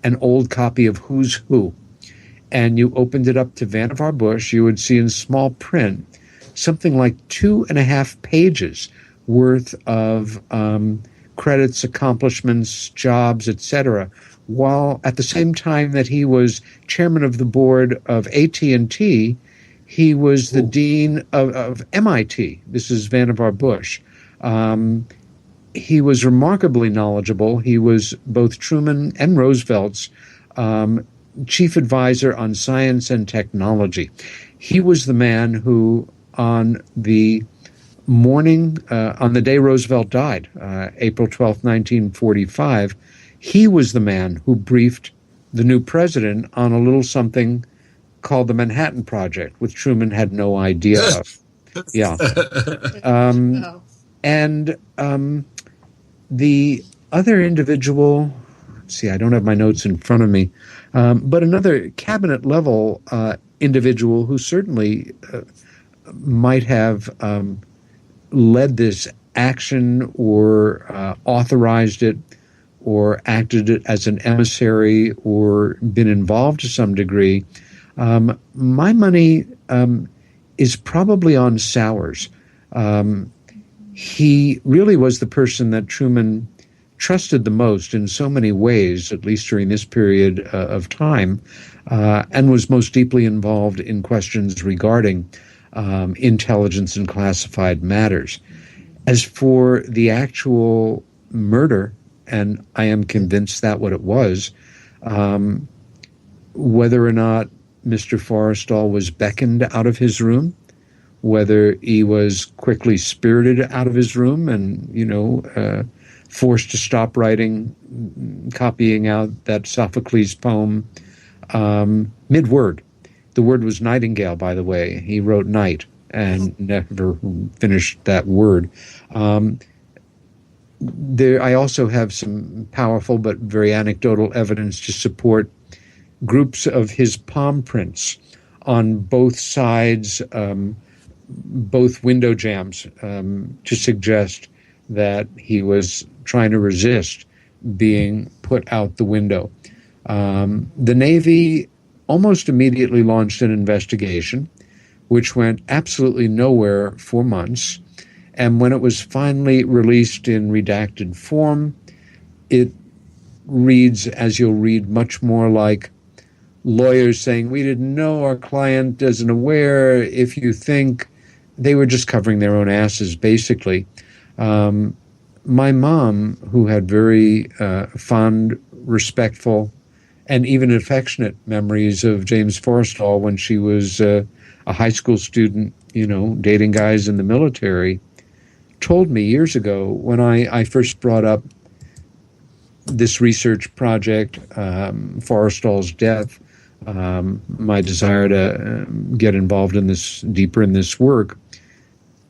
Speaker 8: an old copy of Who's Who, and you opened it up to Vannevar Bush, you would see in small print something like 2.5 pages worth of credits, accomplishments, jobs, etc., while at the same time that he was chairman of the board of AT&T, he was the dean of MIT. This is Vannevar Bush. He was remarkably knowledgeable. He was both Truman and Roosevelt's chief advisor on science and technology. He was the man who, on the morning, on the day Roosevelt died, April 12th, 1945, he was the man who briefed the new president on a little something called the Manhattan Project, which Truman had no idea of. Yeah. And the other individual, see, I don't have my notes in front of me, but another cabinet-level individual who certainly might have led this action or authorized it or acted as an emissary or been involved to some degree, my money is probably on Sowers. He really was the person that Truman trusted the most in so many ways, at least during this period of time, and was most deeply involved in questions regarding intelligence and classified matters. As for the actual murder, and I am convinced that what it was, whether or not Mr. Forrestal was beckoned out of his room, whether he was quickly spirited out of his room and, forced to stop writing, copying out that Sophocles poem mid-word. The word was nightingale, by the way. He wrote night and never finished that word. I also have some powerful but very anecdotal evidence to support groups of his palm prints on both sides, both window jambs, to suggest that he was trying to resist being put out the window. The Navy almost immediately launched an investigation, which went absolutely nowhere for months. And when it was finally released in redacted form, it reads, as you'll read, much more like lawyers saying, we didn't know, our client isn't aware, if you think. They were just covering their own asses, basically. My mom, who had very fond, respectful, and even affectionate memories of James Forrestal when she was a high school student, dating guys in the military, told me years ago when I first brought up this research project, Forrestal's death, my desire to get involved in this, deeper in this work.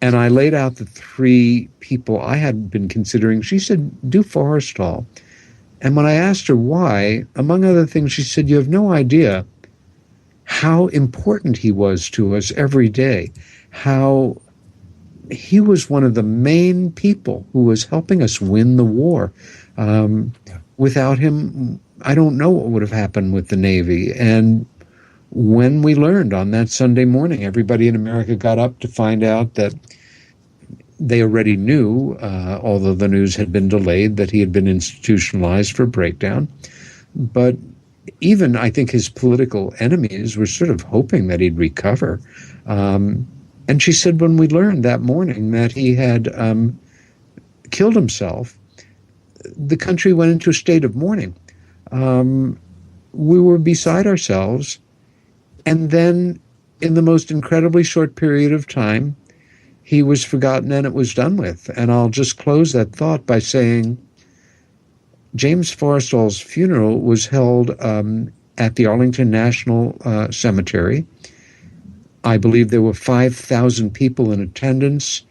Speaker 8: And I laid out the three people I had been considering. She said, do Forrestal. And when I asked her why, among other things, she said, you have no idea how important he was to us every day, how he was one of the main people who was helping us win the war. Without him, I don't know what would have happened with the Navy. And when we learned on that Sunday morning, everybody in America got up to find out that they already knew, although the news had been delayed, that he had been institutionalized for breakdown. But even, I think, his political enemies were sort of hoping that he'd recover. And she said when we learned that morning that he had killed himself, the country went into a state of mourning. We were beside ourselves. And then in the most incredibly short period of time, he was forgotten and it was done with. And I'll just close that thought by saying James Forrestal's funeral was held at the Arlington National Cemetery. I believe there were 5,000 people in attendance.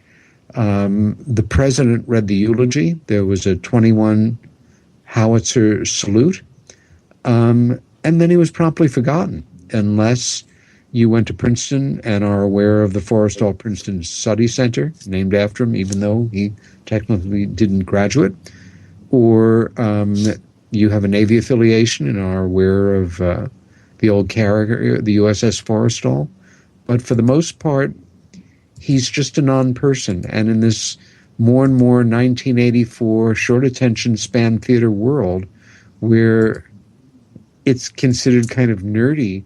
Speaker 8: The president read the eulogy. There was a 21 howitzer salute. And then he was promptly forgotten, unless you went to Princeton and are aware of the Forrestal Princeton Study Center, named after him, even though he technically didn't graduate, or you have a Navy affiliation and are aware of the old carrier, the USS Forrestal. But for the most part, he's just a non-person. And in this more and more 1984 short attention span theater world, where it's considered kind of nerdy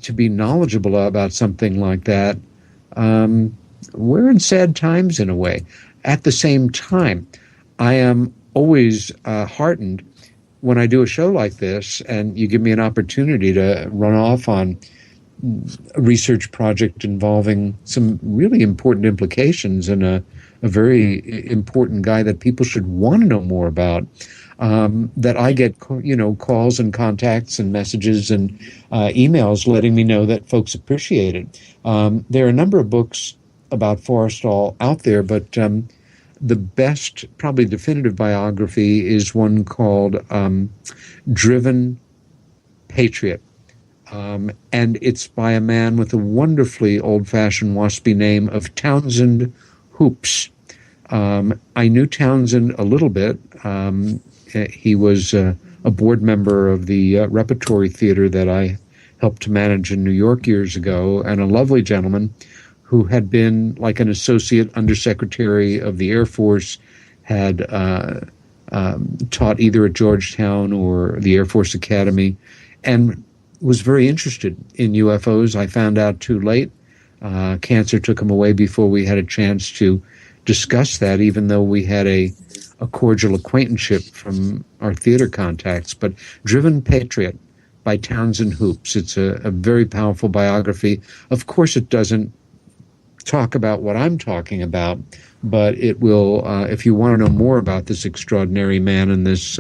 Speaker 8: to be knowledgeable about something like that, we're in sad times in a way. At the same time, I am always heartened when I do a show like this and you give me an opportunity to run off on a research project involving some really important implications and a very important guy that people should want to know more about. That I get, calls and contacts and messages and emails letting me know that folks appreciate it. There are a number of books about Forrestal out there, but the best, probably definitive biography is one called Driven Patriot. And it's by a man with a wonderfully old-fashioned waspy name of Townsend Hoops. I knew Townsend a little bit. He was a board member of the repertory theater that I helped to manage in New York years ago, and a lovely gentleman who had been like an associate undersecretary of the Air Force, had taught either at Georgetown or the Air Force Academy, and was very interested in UFOs. I found out too late. Cancer took him away before we had a chance to discuss that, even though we had a cordial acquaintanceship from our theater contacts. But Driven Patriot by Townsend Hoops. It's a very powerful biography. Of course, it doesn't talk about what I'm talking about, but it will, if you want to know more about this extraordinary man and this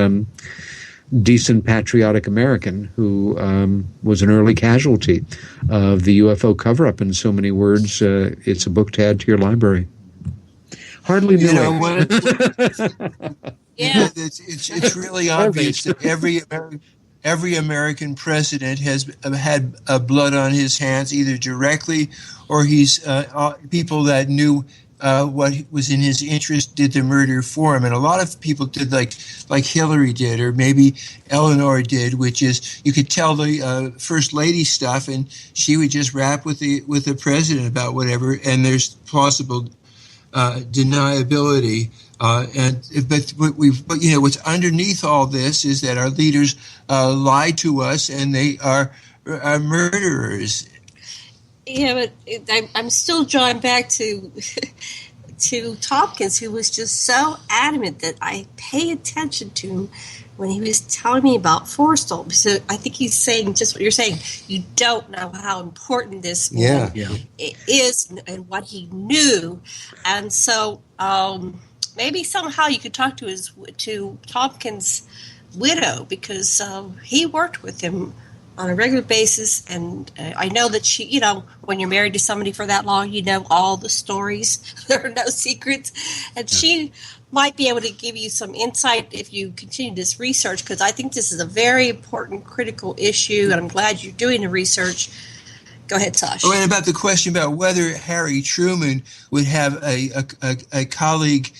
Speaker 8: decent patriotic American who was an early casualty of the UFO cover-up. In so many words, it's a book to add to your library. Hardly knew
Speaker 9: it's really obvious that every American president has had blood on his hands, either directly or he's people that knew what was in his interest did the murder for him. And a lot of people did like Hillary did, or maybe Eleanor did, which is you could tell the First Lady stuff and she would just rap with the president about whatever, and there's plausible deniability. But what's underneath all this is that our leaders lie to us, and they are murderers.
Speaker 7: Yeah, but I'm still drawn back to Tompkins, who was just so adamant that I pay attention to him when he was telling me about Forrestal. So I think he's saying just what you're saying. You don't know how important this man is and what he knew, and so maybe somehow you could talk to Tompkins' widow, because he worked with him on a regular basis, and I know that she, when you're married to somebody for that long, you know all the stories. There are no secrets, and she might be able to give you some insight if you continue this research, because I think this is a very important, critical issue, and I'm glad you're doing the research. Go ahead, Sasha.
Speaker 9: Oh, and about the question about whether Harry Truman would have a colleague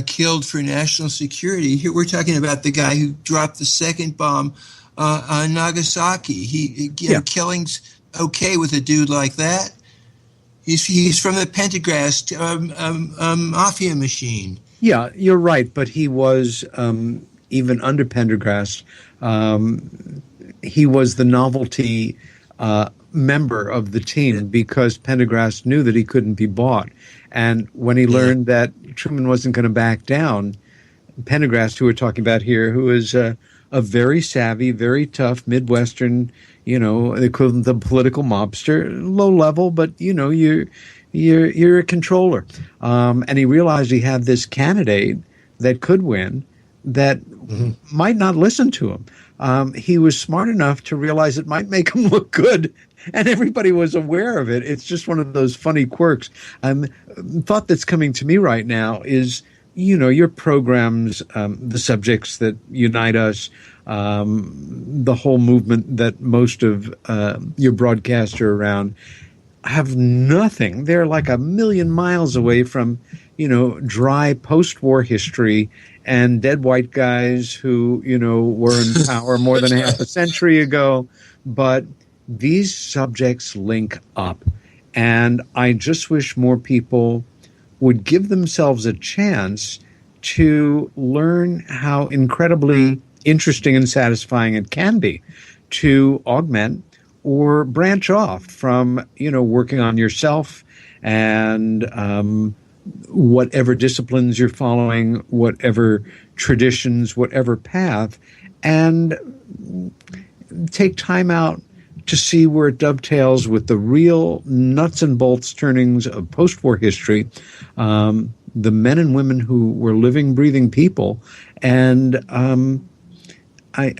Speaker 9: killed for national security. Here we're talking about the guy who dropped the second bomb on Nagasaki. Killing's okay with a dude like that. He's from the Pendergast mafia machine.
Speaker 8: Yeah, you're right, but he was even under Pendergast. He was the novelty member of the team because Pendergast knew that he couldn't be bought. And when he learned that Truman wasn't going to back down, Pendergast, who we're talking about here, who is a very savvy, very tough Midwestern, the equivalent of political mobster, low level, but you're a controller. And he realized he had this candidate that could win that might not listen to him. He was smart enough to realize it might make him look good, and everybody was aware of it. It's just one of those funny quirks. Thought that's coming to me right now is, your programs, the subjects that unite us, the whole movement that most of your broadcasts are around have nothing. They're like a million miles away from, dry post-war history and dead white guys who, were in power more than half a century ago. But these subjects link up. And I just wish more people would give themselves a chance to learn how incredibly interesting and satisfying it can be to augment or branch off from, working on yourself and whatever disciplines you're following, whatever traditions, whatever path, and take time out to see where it dovetails with the real nuts and bolts turnings of post-war history, the men and women who were living, breathing people, and I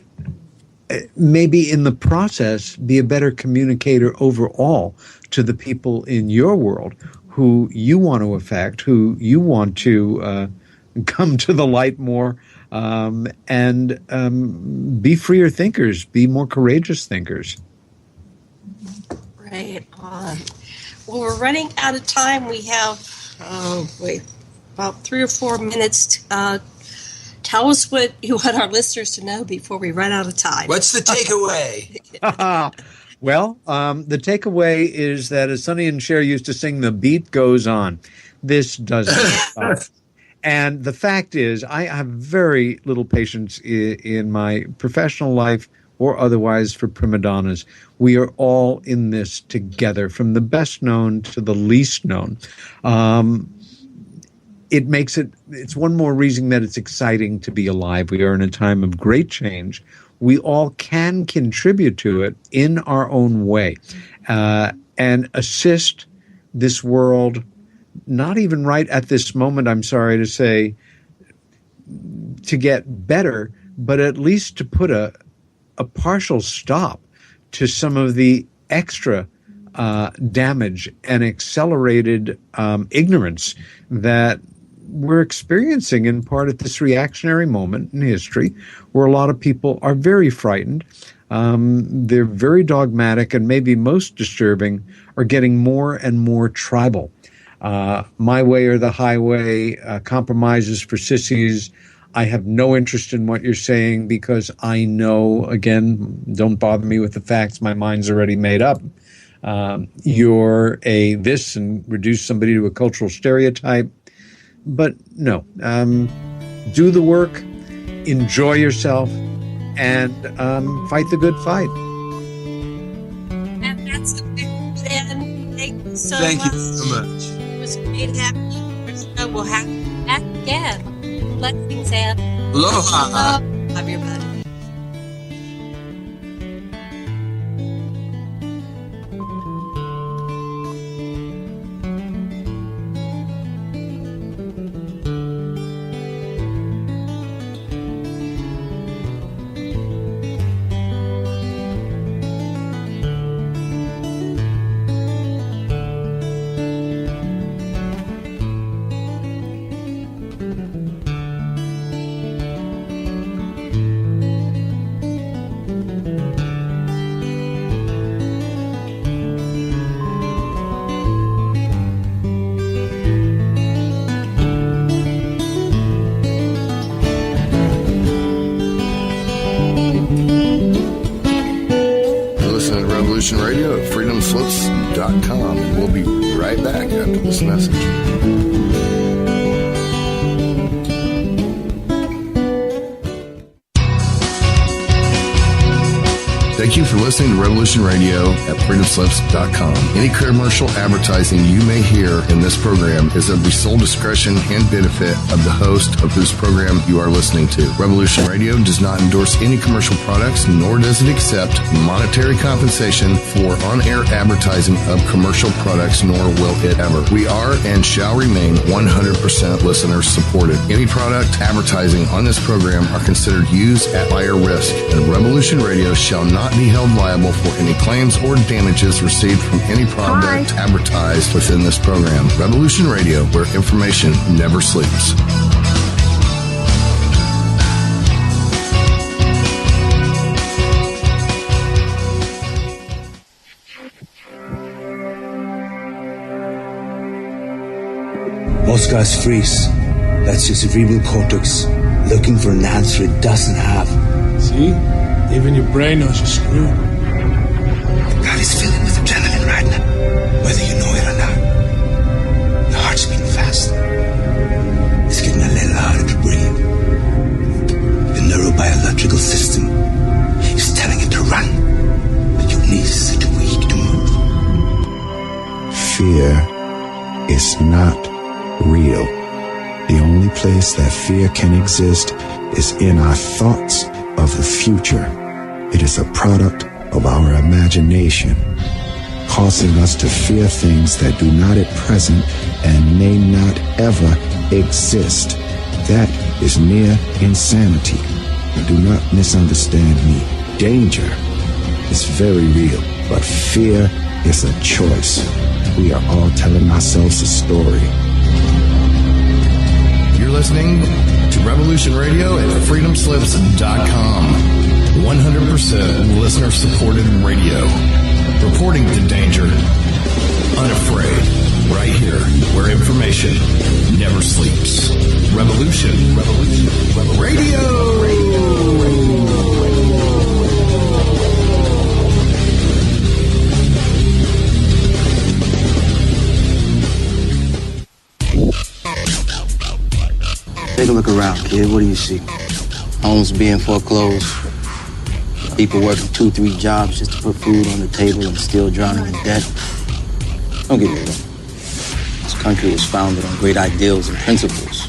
Speaker 8: maybe in the process be a better communicator overall to the people in your world who you want to affect, who you want to come to the light more, and be freer thinkers, be more courageous thinkers.
Speaker 7: Right on. Well, we're running out of time. We have, about 3 or 4 minutes. Tell us what you want our listeners to know before we run out of time.
Speaker 9: What's the takeaway?
Speaker 8: Well, the takeaway is that, as Sonny and Cher used to sing, the beat goes on. This doesn't stop. And the fact is, I have very little patience in my professional life or otherwise for prima donnas. We are all in this together, from the best known to the least known. It's one more reason that it's exciting to be alive. We are in a time of great change. We all can contribute to it in our own way, and assist this world, not even right at this moment, I'm sorry to say, to get better, but at least to put a partial stop to some of the extra damage and accelerated ignorance that we're experiencing in part at this reactionary moment in history where a lot of people are very frightened. They're very dogmatic, and maybe most disturbing, are getting more and more tribal. My way or the highway, compromises for sissies. I have no interest in what you're saying because I know, again, don't bother me with the facts. My mind's already made up. You're a this, and reduce somebody to a cultural stereotype. But no, do the work, enjoy yourself, and fight the good fight.
Speaker 7: And that's the big plan. Thank you so
Speaker 9: Thank
Speaker 7: much.
Speaker 9: you so much.
Speaker 7: It was great having you. So we'll have you back again. Blessings and
Speaker 9: Aloha.
Speaker 7: love, everybody.
Speaker 3: Revolution Radio at freedomslips.com. And we'll be right back after this message. Thank you for listening to Revolution Radio at freedomslips.com. Any commercial advertising you may hear in this program is of the sole discretion and benefit of the host of whose program you are listening to. Revolution Radio does not endorse any commercial products, nor does it accept monetary compensation for on-air advertising of commercial products, nor will it ever. We are and shall remain 100% listener supported. Any product advertising on this program are considered used at buyer risk, and Revolution Radio shall not be held liable for any claims or damages received from any product advertised within this program. Revolution Radio, where information never sleeps.
Speaker 15: Most guys freeze. That's your cerebral cortex looking for an answer it doesn't have.
Speaker 16: See? Even your brain knows you're screwed.
Speaker 15: The body's filling with adrenaline right now, whether you know it or not. Your heart's beating fast. It's getting a little harder to breathe. The neurobiological system is telling it to run, but your knees are too weak to move.
Speaker 17: Fear is not real. The only place that fear can exist is in our thoughts of the future. It is a product of our imagination, causing us to fear things that do not at present and may not ever exist. That is near insanity. Do not misunderstand me. Danger is very real, but fear is a choice. We are all telling ourselves a story.
Speaker 3: You're listening to Revolution Radio at freedomslips.com. 100% listener-supported radio. Reporting to danger. Unafraid. Right here, where information never sleeps. Revolution Radio.
Speaker 1: Take a look around, kid. What do you see? Homes being foreclosed. People working 2-3 jobs just to put food on the table and still drowning in debt. Don't get me wrong. This country was founded on great ideals and principles.